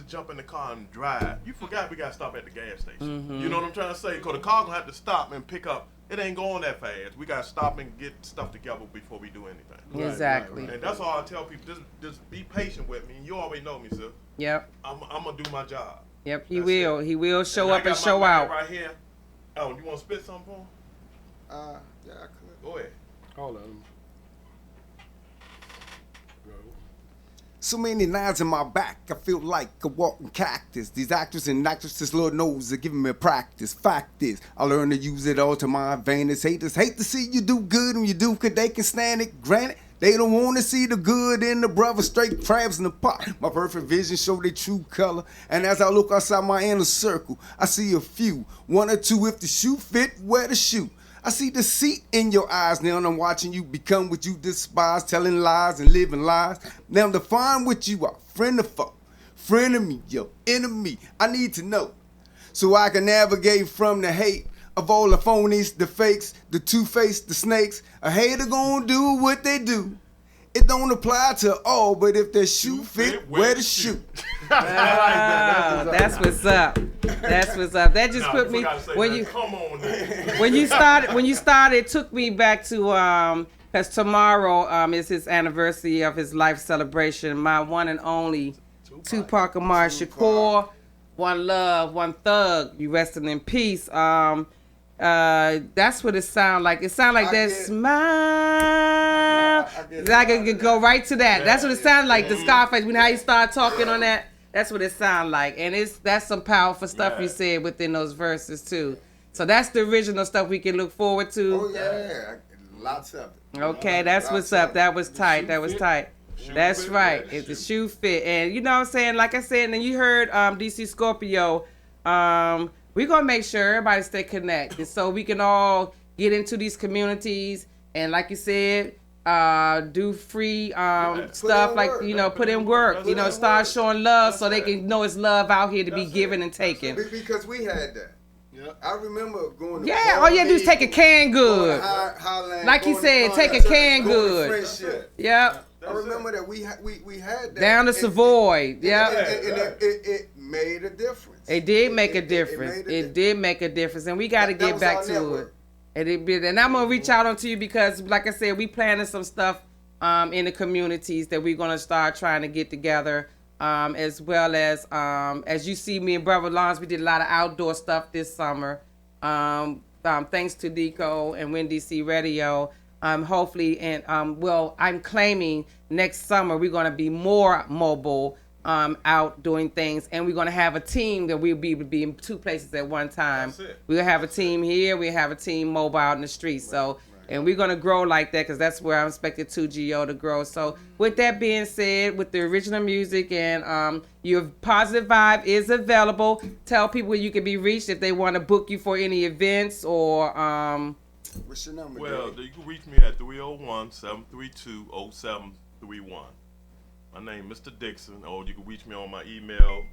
jump in the car and drive. You forgot we gotta stop at the gas station.
Mm-hmm.
You know what I'm trying to say? Cause the car gonna have to stop and pick up. It ain't going that fast. We gotta stop and get stuff together before we do anything.
Right,
Exactly.
right,
And that's all I tell people. Just be patient with me. You already know me, sir.
Yep.
I'm gonna do my job.
Yep. He
That's
will.
it.
He will show
I
up and
got my
show
man
out.
right here. Oh, you want to spit something for him?
Yeah, I could.
Go ahead.
Hold on.
So many lines in my back, I feel like a walking cactus. These actors and actresses, Lord knows, are giving me practice. Fact is, I learn to use it all to my advantage. Haters hate to see you do good when you do, cause they can stand it. Granted, they don't want to see the good in the brother, straight crabs in the pot. My perfect vision show their true color. And as I look outside my inner circle, I see a few. One or two if the shoe fit, wear the shoe. I see deceit in your eyes now, and I'm watching you become what you despise, telling lies and living lies. Now I'm defined what you are, friend or foe, friend of me, yo, enemy. I need to know so I can navigate from the hate of all the phonies, the fakes, the two-faced, the snakes. A hater gonna do what they do. It don't apply to all, but if their shoe fit, wear the shoe.
Ah, that's what's up. That's what's up. That just
Nah,
put
you
me
forgot to say
when
that.
you
Come on, man.
when you started, it took me back to because tomorrow is his anniversary of his life celebration. My one and only Tupac Amaru Shakur, one love, one thug. You resting in peace. That's what it sound like. It sound like
I
that
get it.
smile I could go right to that. That's what it sounded like. The Scarface. When how you start talking on that, that's what it sounded like. And that's some powerful stuff you said within those verses too. So that's the original stuff we can look forward to.
Oh yeah, lots of it.
Okay, that's what's up. That was tight. That was tight. That's right. It's the shoe fit. And you know what I'm saying? Like I said, and you heard DC Scorpio, we're going to make sure everybody stay connected so we can all get into these communities and like you said, do free stuff like, you know, put in work, you know, start showing love so they can know it's love out here to be given and taken.
Because we had that. I remember going to
all you had to do is take a canned good. Like he said, take a canned good. Yep.
I remember that we had that.
Down to Savoy. Yep.
And it made a difference.
It did make a difference. It did make a difference. And we got to get back to it. And I'm going to reach out onto you because, like I said, we planning some stuff in the communities that we're going to start trying to get together. As well as you see me and Brother Lawrence, we did a lot of outdoor stuff this summer. Thanks to Deco and WinDC Radio. Hopefully, and I'm claiming next summer we're going to be more mobile out doing things, and we're going to have a team that we'll be able to be in two places at one time. We'll have a team here, we'll have a team mobile out in the streets. So. And we're going to grow like that because that's where I'm expecting 2GO to grow. So with that being said, with the original music and your Positive Vibe is available. Tell people where you can be reached if they want to book you for any events or...
What's your number?
Well, you can reach me at 301-732-0731. My name is Mr. Dixon, or you can reach me on my email,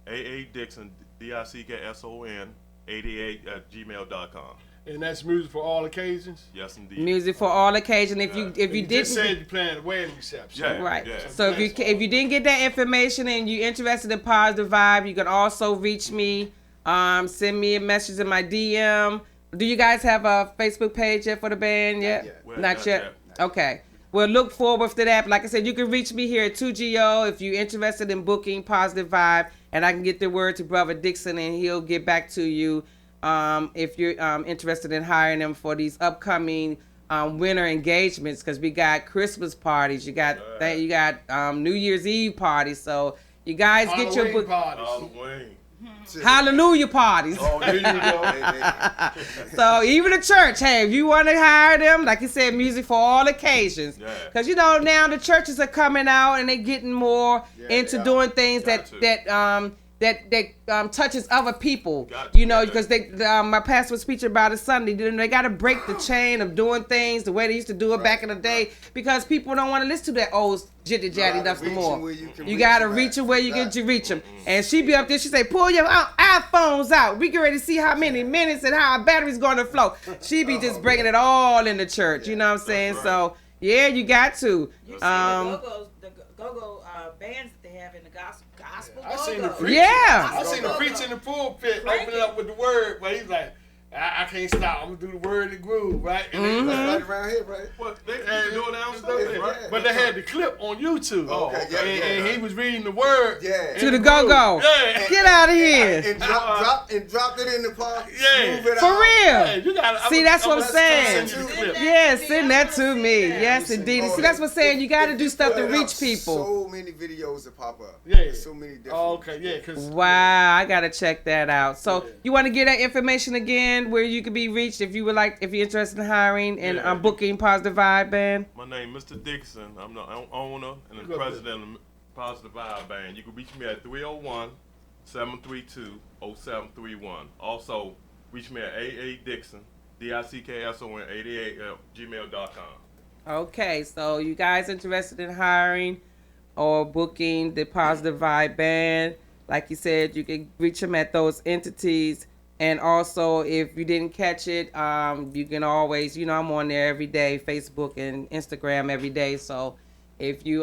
aadixon, DICKSON, 88@gmail.com.
And that's music for all occasions?
Yes, indeed.
Music for all occasions. If you didn't
just said you're playing a wedding reception.
Yeah,
right.
Yeah.
So if you didn't get that information and you're interested in Positive Vibe, you can also reach me. Send me a message in my DM. Do you guys have a Facebook page yet for the band yet? Not yet. Okay. Well, look forward to that. Like I said, you can reach me here at 2GO if you're interested in booking Positive Vibe, and I can get the word to Brother Dixon, and he'll get back to you. If you're interested in hiring them for these upcoming winter engagements, because we got Christmas parties, you got New Year's Eve parties, so you guys get your book.
Halloween.
Hallelujah parties.
Oh, there you go.
So even the church, hey, if you want to hire them, like you said, music for all occasions. Because you know now the churches are coming out and they're getting more into doing things that touches other people, you know, because my pastor was speaking about it Sunday. They got to break the chain of doing things the way they used to do it back in the day, because people don't want to listen to that old jitty jatty stuff no more. You got to reach them where you get to reach them. And she be up there, she say, pull your iPhones out. We get ready to see how many minutes and how our battery's going to flow. She be just breaking it all in the church, you know what I'm saying? So, yeah, you got to.
You see the go-go bands that they have in the gospel.
I seen the preacher.
Yeah.
I seen the preacher in the pulpit opening up with the word, but he's like, I can't stop. I'm gonna do the word and groove, right? And
right around here, right?
Well, they do it downstairs, right?
But they had the clip on YouTube.
Oh, okay.
And he was reading the word.
Yeah.
To the go-go.
Yeah.
Get out of here.
And dropped it in the pot.
Yeah.
For real.
Yeah, you gotta,
See, that's what I'm saying.
Send you the clip.
Yeah, send that to me. Yes, indeed. See, that's what I'm saying. You got to do stuff to reach people.
So many videos that pop up.
Yeah.
So many different.
Oh, okay, yeah. Cause,
wow, I got to check that out. So you want to get that information again where you can be reached if you're interested in hiring and booking Positive Vibe Band?
My name is Mr. Dixon. I'm the owner and the president of Positive Vibe Band. You can reach me at 301-732-0731. Also, reach me at aadixon, DICKSON 88@gmail.com.
Okay, so you guys interested in hiring or booking the Positive Vibe Band? Like you said, you can reach them at those entities. And also, if you didn't catch it, you can always, I'm on there every day, Facebook and Instagram every day. So if you,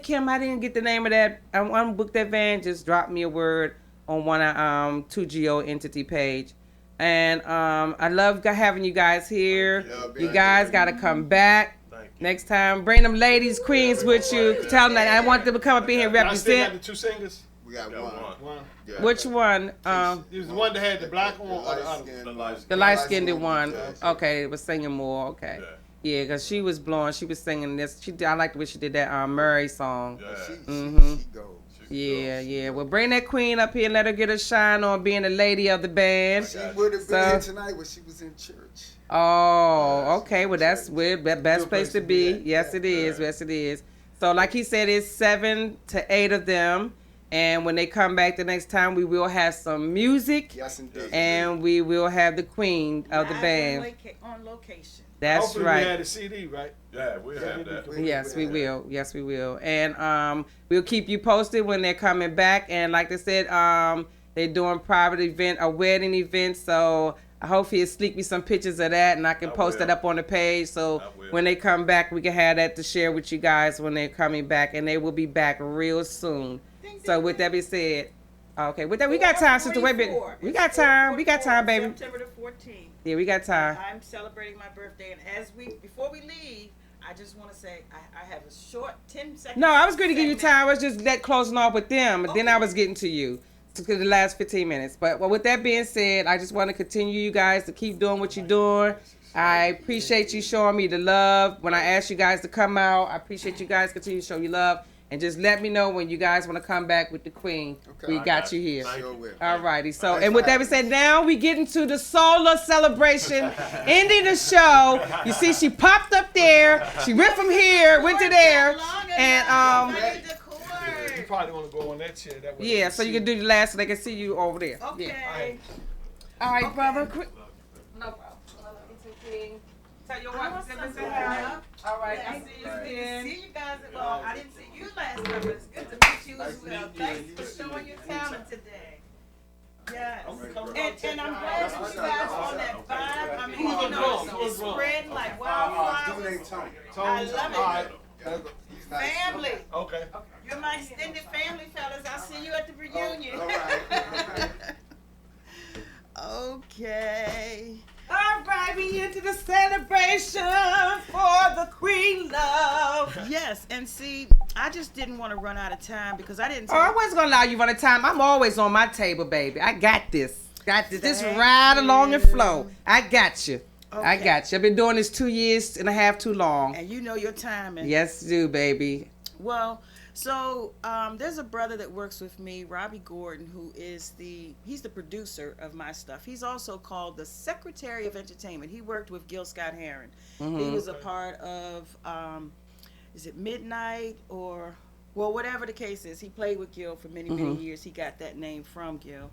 Kim, I didn't get the name of that. I want to book that van. Just drop me a word on one of 2GO entity page. And I love having you guys here. You guys got to come back. Next time, bring them ladies, queens with you. Tell them that I want them to come up in here and represent.
Got the two singers?
We got one.
Yeah. Which one?
It was the one that had the black one or
the light-skinned one. Okay, it was singing more. Okay. Yeah, because she was blowing. She was singing this. I like the way she did that Murray song.
Yeah.
She goes.
Yeah, yeah. Well, bring that queen up here and let her get a shine on being the lady of the band.
She would have been here tonight when she was in church.
Oh, okay. Well, that's weird. Best place to be. Yes, it is. Yes, it is. So, like he said, it's 7 to 8 of them. And when they come back the next time, we will have some music.
Yes, indeed.
And we will have the queen of the band.
On location.
That's
Hopefully
right.
we had a CD, right?
Yeah, we'll have that.
Yes, we will. Yes, we will. And we'll keep you posted when they're coming back. And like I said, they're doing private event, a wedding event. So hopefully you'll sneak me some pictures of that, and I can post it up on the page. So when they come back, we can have that to share with you guys when they're coming back. And they will be back real soon. So with that being said, okay, with that we got time, sister. Wait a minute. We got time. We got time, baby.
September the 14th.
Yeah, we got time.
I'm celebrating my birthday, and before we leave, I just want to say I have a short 10 seconds.
No, I was going to give you time. I was just closing off with them, and then I was getting to you to the last 15 minutes. But with that being said, I just want to continue you guys to keep doing what you're doing. I appreciate you showing me the love when I asked you guys to come out. I appreciate you guys continue to show you love. And just let me know when you guys want to come back with the queen.
Okay.
We got you here.
Sure will.
All righty. So, and with that being said, now we get into the solar celebration, ending the show. You see, she popped up there. She went from here, went to there, and
You probably want to go on that chair. That way
yeah. So you can do the last, so they can see you over there.
Okay.
Yeah. All right, brother. No problem. Tell your wife to say hi. All right. I see you again.
See you guys. Well, I didn't see you last time, but it's good to meet you as well. Thanks for showing your talent today. Yes. And I'm glad that you guys on that vibe. I mean, you know, it's spreading like wildfire. I love it. Family.
Okay.
You're my extended family, fellas. I'll see you at the reunion. Okay.
All right, we into the celebration for the queen love.
Yes, and see, I just didn't want to run out of time because I didn't.
Oh, I wasn't gonna allow you run out of time. I'm always on my table, baby. I got this. Just ride along and flow. I got you. Okay. I got you. I've been doing this 2 years and a half too long.
And you know your timing.
Yes, do, baby.
Well, so there's a brother that works with me, Robbie Gordon, who is he's the producer of my stuff. He's also called the Secretary of Entertainment. He worked with Gil Scott-Heron. Mm-hmm. He was a part of, is it Midnight or, well, whatever the case is. He played with Gil for many, many years. He got that name from Gil.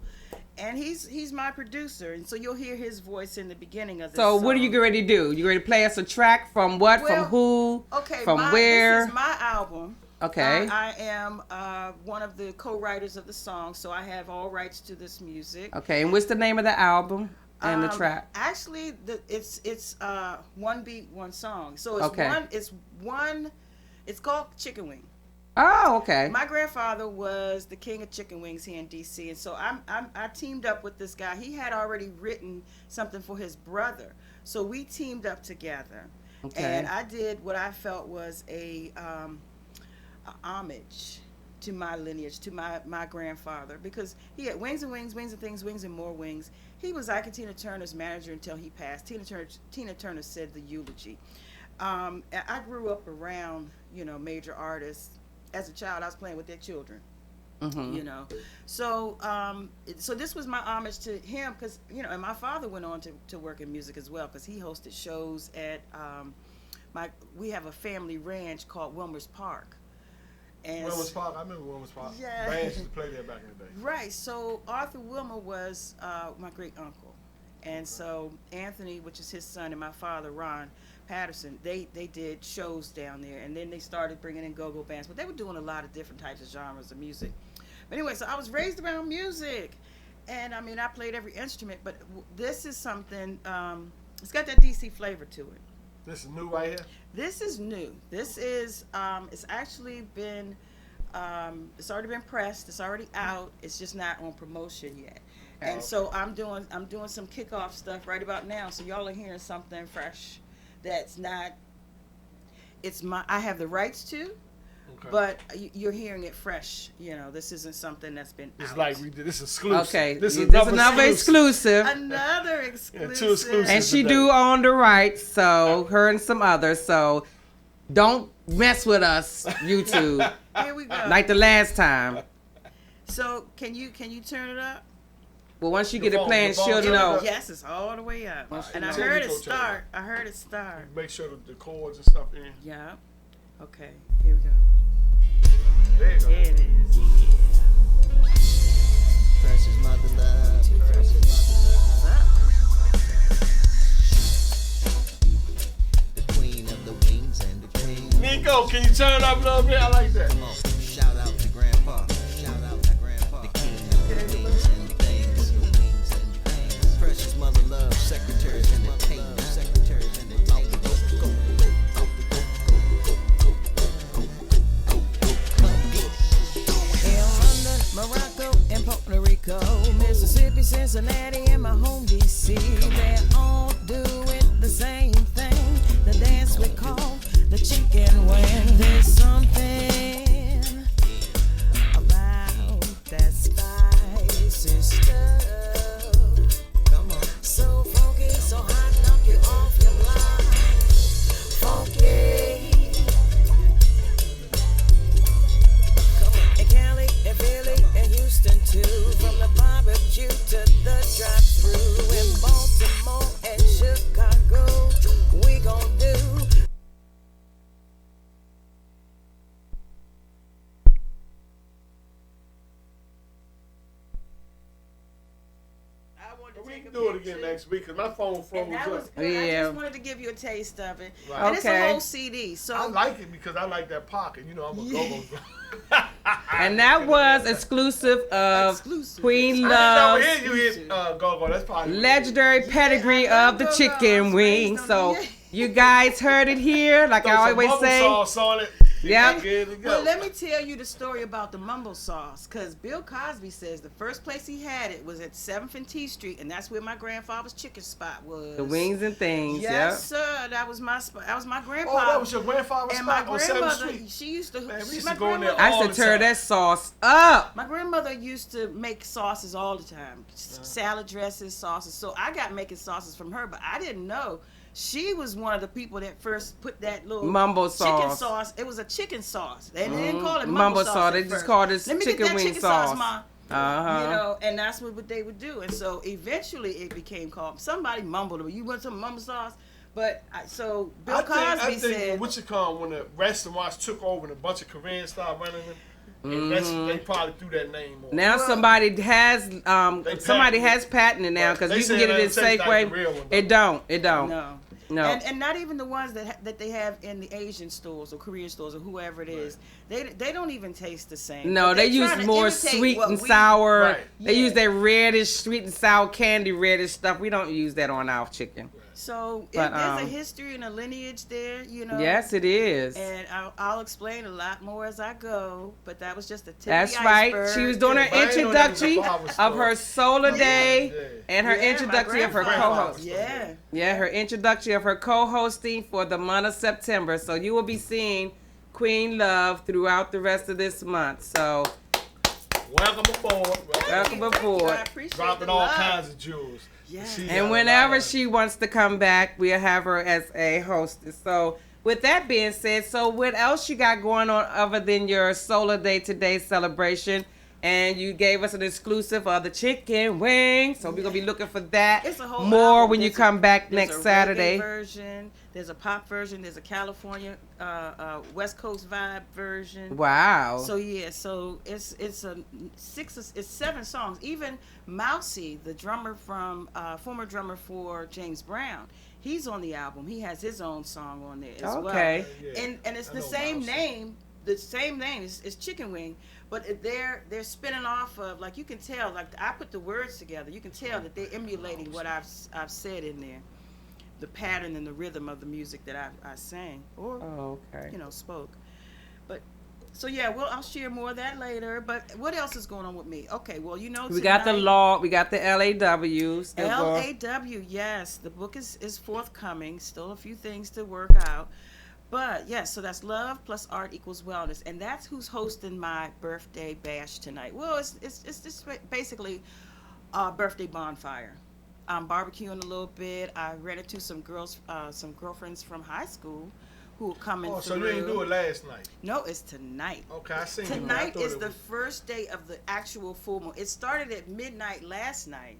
And he's my producer, and so you'll hear his voice in the beginning of this
So
song.
what are you ready to do? You ready to play us a track from what, from who, from where?
This is my album.
Okay.
I am one of the co-writers of the song, so I have all rights to this music.
Okay, and what's the name of the album and the track?
Actually, it's one beat, one song. So it's it's called Chicken Wing.
Oh, okay.
My grandfather was the king of chicken wings here in DC, and so I teamed up with this guy. He had already written something for his brother, so we teamed up together. Okay. And I did what I felt was a homage to my lineage, to my grandfather, because he had wings and wings, wings and things, wings and more wings. He was Ike and Tina Turner's manager until he passed. Tina Turner said the eulogy. I grew up around, major artists. As a child, I was playing with their children, So, so this was my homage to him, because, and my father went on to work in music as well, because he hosted shows at, we have a family ranch called Wilmer's Park. And
Wilmer's Park, I remember Wilmer's Park.
Yeah.
Bands used to play there back in the day.
Right, so Arthur Wilmer was my great uncle. And so Anthony, which is his son, and my father, Ron Patterson, they did shows down there, and then they started bringing in go-go bands, but they were doing a lot of different types of genres of music. But anyway, so I was raised around music, and I mean, I played every instrument, but this is something, it's got that DC flavor to it.
This is new right here?
This is new. This is, it's actually been, it's already been pressed, it's already out, it's just not on promotion yet. And so I'm doing some kickoff stuff right about now, so y'all are hearing something fresh. That's not, I have the rights to, But you're hearing it fresh. You know, this isn't something that's been
It's
out.
like we did. This is exclusive.
Okay,
This is
another exclusive.
Another
Yeah,
exclusive.
2 exclusives.
And she
today.
do own the rights, so her and some others. So don't mess with us, YouTube,
Here we go.
like the last time.
So can you turn it up?
Well, once you
The
get it
phone-
playing,
the phone
she'll
turn it
know.
up.
Yes, it's all the way up. And I
Tell
heard it
Nico, turn it
start. I heard it start.
Make sure the chords and stuff in.
Yeah. Okay. Here we go.
There you go.
There it is.
Precious mother love. Precious mother love. The queen of the wings and the queen.
Nico, can you turn it up a little bit? I like that.
Come on, shout out to grandpa. Shout out to grandpa. The king of the wings and the things. The wings and the things. Precious mother love. Secretaries and the tape. Secretaries and the tape. Go, go, go, go, go, go, go, go, go, go, go.
In London, Morocco, and Puerto Rico, Mississippi, Cincinnati, and my home DC. They're all doing the same thing. The dance we call the chicken wing. There's something about that spicy stuff.
Come on.
So funky, so hot, knock you off your block. Funky. In Cali, and Philly, and Houston too. From the barbecue to the drive-thru. In Baltimore and Chicago, we gon' do.
I wanted to
We
take
can
a
do it
picture.
again next week because my phone froze
And that was
up.
good. I
Yeah.
just wanted to give you a taste of it.
Right.
And it's
Okay.
a whole CD. So
I like it because I like that pocket. You know, I'm a go-go.
And that was exclusive of
Exclusive.
Queen
I
Love's
didn't know here you hit go-go. That's probably
legendary pedigree
I love
of the
go-go. I
chicken
was
wing.
raised on
So
the-
you guys heard it here, like
Throw
I
some
always
mumble
say.
sauce on it.
Yep.
Good to go.
Well, let me tell you the story about the mumble sauce. Because Bill Cosby says the first place he had it was at 7th and T Street, and that's where my grandfather's chicken spot was.
The wings and things.
Yes,
Yep.
sir. That was my spot. That was my grandpa.
Oh, that was your grandfather's
And my
spot on 7th
grandmother,
Street.
she used to.
Man, we used
my
to go in there
grandmother-
I
all
used to
the
tear
time.
that sauce up.
My grandmother used to make sauces all the time, salad dressings, sauces. So I got making sauces from her, but I didn't know she was one of the people that first put that little
Mumbo
chicken
sauce.
sauce. It was a chicken sauce. They didn't call it
Mumbo
mumbo
sauce.
sauce.
They
at
just
first.
called it
Let me
chicken
get that
wing
chicken
sauce.
Ma.
Uh-huh.
You know, and that's what they would do. And so eventually it became called. Somebody mumbled it. You want some mumbo sauce? But so Bill Cosby
I think
said.
what you call when the restaurants took over and a bunch of Koreans started running them. And that's, they probably threw that name on.
Now somebody has patented it now because
They
you can
say
get
it
it at
doesn't taste like
Safeway.
the real one,
It don't.
No.
No.
And not even the ones that they have in the Asian stores or Korean stores or whoever it is. They don't even taste the same.
No,
But
they
try
use
to
more
imitate
sweet
what
and
we-
sour.
Right.
They
Yeah.
use that reddish, sweet and sour candy reddish stuff. We don't use that on our chicken.
So
But,
there's a history and a lineage there, you know.
Yes, it is.
And I'll explain a lot more as I go, but that was just the tip
That's
of the
right.
iceberg.
She was doing
Yeah,
her
but I ain't know that was a
introductory
barber
of
store.
her solar day
Yeah.
and her
Yeah, my
introductory of her
grandfather.
co-host.
Yeah.
Yeah, her introduction of her co-hosting for the month of September. So you will be seeing Queen Love throughout the rest of this month. So
Welcome aboard.
welcome
Thank you,
aboard.
I appreciate
Dropping
the
all
love.
kinds of jewels.
Yeah.
She got
And
a
whenever
lot of-
she wants to come back, we'll have her as a hostess. So with that being said, so what else you got going on other than your Solar Day Today celebration? And you gave us an exclusive of the chicken wing. So we're going to be looking for that
It's a whole
more
album.
when you
There's
come back
there's
next
a reggae
Saturday.
version, there's a pop version, there's a California West Coast vibe version.
Wow.
So yeah, so it's 7 songs. Even Mousy, the drummer from former drummer for James Brown, he's on the album. He has his own song on there as
Okay.
well.
Yeah,
And it's
I
the
know
same
Mousy.
name. The same name is Chicken Wing, but they're spinning off of, like, you can tell, like, I put the words together. You can tell that they're emulating what I've said in there, the pattern and the rhythm of the music that I sang or
Oh, okay.
spoke. But so yeah, well, I'll share more of that later. But what else is going on with me? Okay, well,
We got the
tonight-
law. We got the LAW. Still going.
LAW, yes, the book is forthcoming. Still a few things to work out. But yeah, so that's love plus art equals wellness, and that's who's hosting my birthday bash tonight. Well, it's just basically a birthday bonfire. I'm barbecuing a little bit. I ran into some girlfriends from high school who are coming
Oh,
through.
so you didn't do it last night?
No, it's tonight.
Okay, I seen it.
Tonight is the first day of the actual full moon. It started at midnight last night.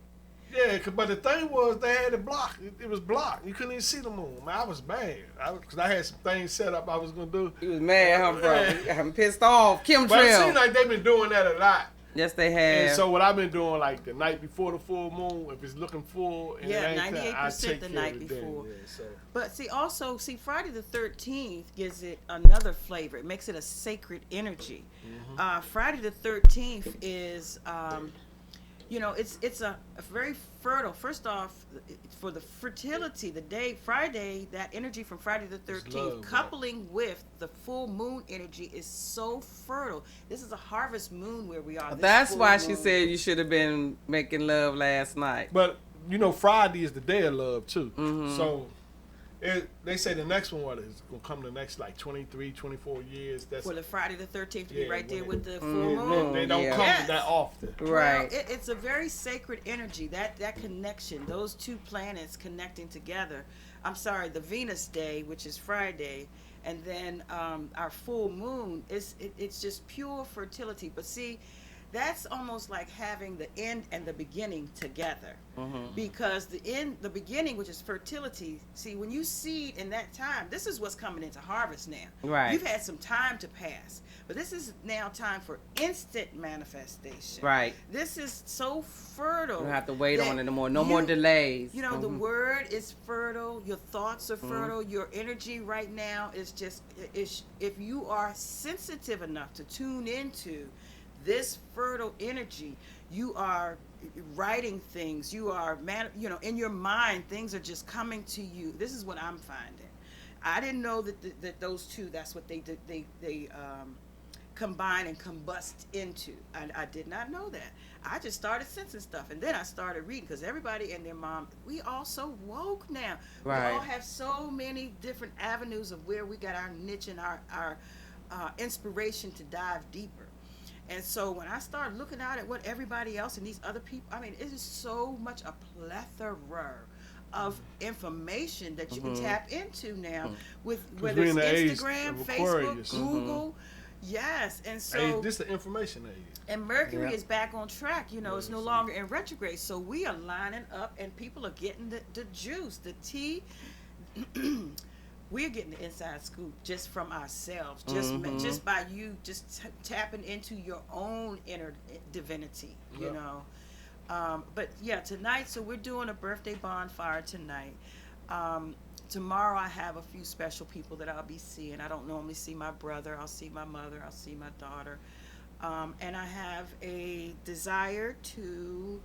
Yeah, but the thing was they had it blocked. It was blocked. You couldn't even see the moon. Man, I was mad because I had some things set up I was gonna do.
You was mad, huh, bro? I'm pissed off.
But it
Chemtrail.
seems like they've been doing that a lot.
Yes, they have.
And so what I've been doing, like the night before the full moon, if it's looking full, and
Yeah,
it ain't
98% the night
of it then.
before.
Yeah, so.
But see, Friday the 13th gives it another flavor. It makes it a sacred energy. Friday the 13th is, it's a very fertile. First off, for the fertility, the day Friday, that energy from Friday the 13th,
love,
coupling with the full moon energy is so fertile. This is a harvest moon where we are.
That's why she
moon.
said you should have been making love last night.
But Friday is the day of love too. So they say the next one is gonna come the next like 23, 24 years. That's
For the Friday the 13th to be
Yeah,
right there
when
with the full moon.
they don't
Yeah.
come
Yes.
that often.
Right.
Well, it's a very sacred energy. That connection, those two planets connecting together. I'm sorry, the Venus day, which is Friday, and then our full moon it's just pure fertility. But see, that's almost like having the end and the beginning together. Because the beginning, which is fertility, see, when you seed in that time, this is what's coming into harvest now.
Right.
You've had some time to pass, but this is now time for instant manifestation.
Right.
This is so fertile.
You don't have to wait
that
on it anymore. No more delays.
You know, the word is fertile. Your thoughts are fertile. Your energy right now is just, if you are sensitive enough to tune into this fertile energy, you are writing things. You are, in your mind, things are just coming to you. This is what I'm finding. I didn't know that those two, that's what they did. They combine and combust into. I did not know that. I just started sensing stuff, and then I started reading, because everybody and their mom, we all so woke now.
Right.
We all have so many different avenues of where we got our niche and our inspiration to dive deeper. And so when I started looking out at what everybody else and these other people, I mean, it is so much a plethora of information that you can tap into now with whether it's Instagram, Facebook, Google. Yes, and so
Hey, this is the information age.
and Mercury is back on track. It's no longer in retrograde. So we are lining up, and people are getting the juice, the tea. We're getting the inside scoop just from ourselves, just by you just tapping into your own inner divinity, you know. But yeah, tonight, so we're doing a birthday bonfire tonight. Tomorrow I have a few special people that I'll be seeing. I don't normally see my brother. I'll see my mother. I'll see my daughter. And I have a desire to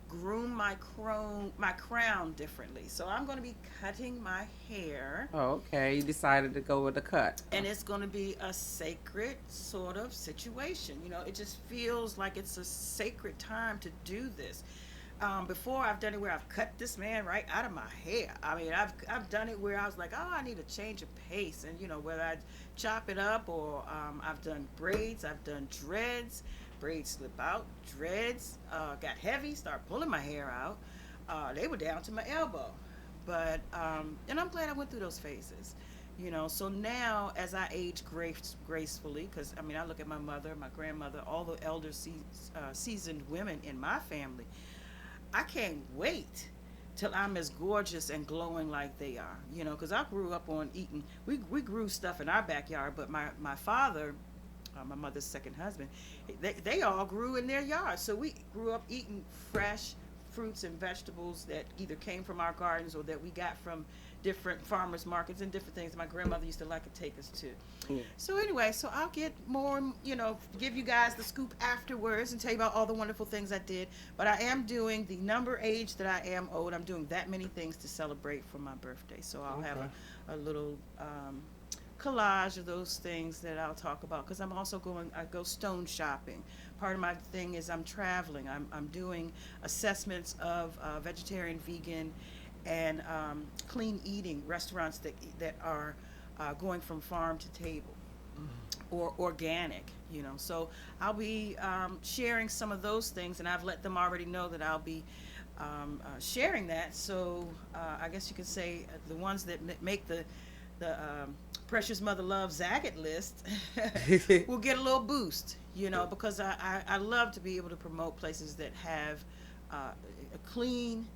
groom my crown differently. So I'm going to be cutting my hair.
Oh, okay. You decided to go with the cut.
And it's going to be a sacred sort of situation. It just feels like it's a sacred time to do this. Before, I've done it where I've cut this man right out of my hair. I mean, I've done it where I was like, oh, I need a change of pace. And, whether I chop it up or I've done braids, I've done dreads. Braids slip out, dreads got heavy, start pulling my hair out. They were down to my elbow. But, and I'm glad I went through those phases. So now as I age gracefully, because, I mean, I look at my mother, my grandmother, all the elder seasoned women in my family, I can't wait till I'm as gorgeous and glowing like they are, because I grew up on eating. We grew stuff in our backyard, but my father, my mother's second husband, they all grew in their yard. So we grew up eating fresh fruits and vegetables that either came from our gardens or that we got from different farmers markets and different things my grandmother used to like to take us to. Yeah. So anyway, so I'll get more, give you guys the scoop afterwards and tell you about all the wonderful things I did. But I am doing the number age that I am owed. I'm doing that many things to celebrate for my birthday. So I'll have a little collage of those things that I'll talk about, because I'm also I go stone shopping. Part of my thing is I'm traveling. I'm doing assessments of vegetarian, vegan, and clean eating restaurants that are going from farm to table or organic, you know. So I'll be sharing some of those things, and I've let them already know that I'll be sharing that. So I guess you could say the ones that make the Precious Mother Love Zagat list will get a little boost, you know, because I love to be able to promote places that have a clean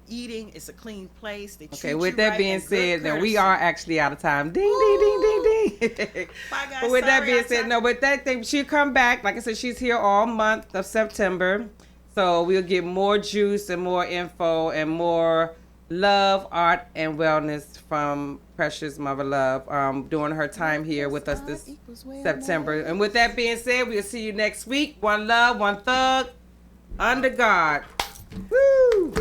eating. It's a clean place. They
Okay, with that being said, then we are actually out of time. Ding, ding, ding, ding, ding.
Bye, guys.
But with that
Sorry,
being said, no, but that thing, she'll come back. Like I said, she's here all month of September. So we'll get more juice and more info and more love, art, and wellness from Precious Mother Love during her time here with us this September. And with that being said, we'll see you next week. One love, one thug, under God. Woo!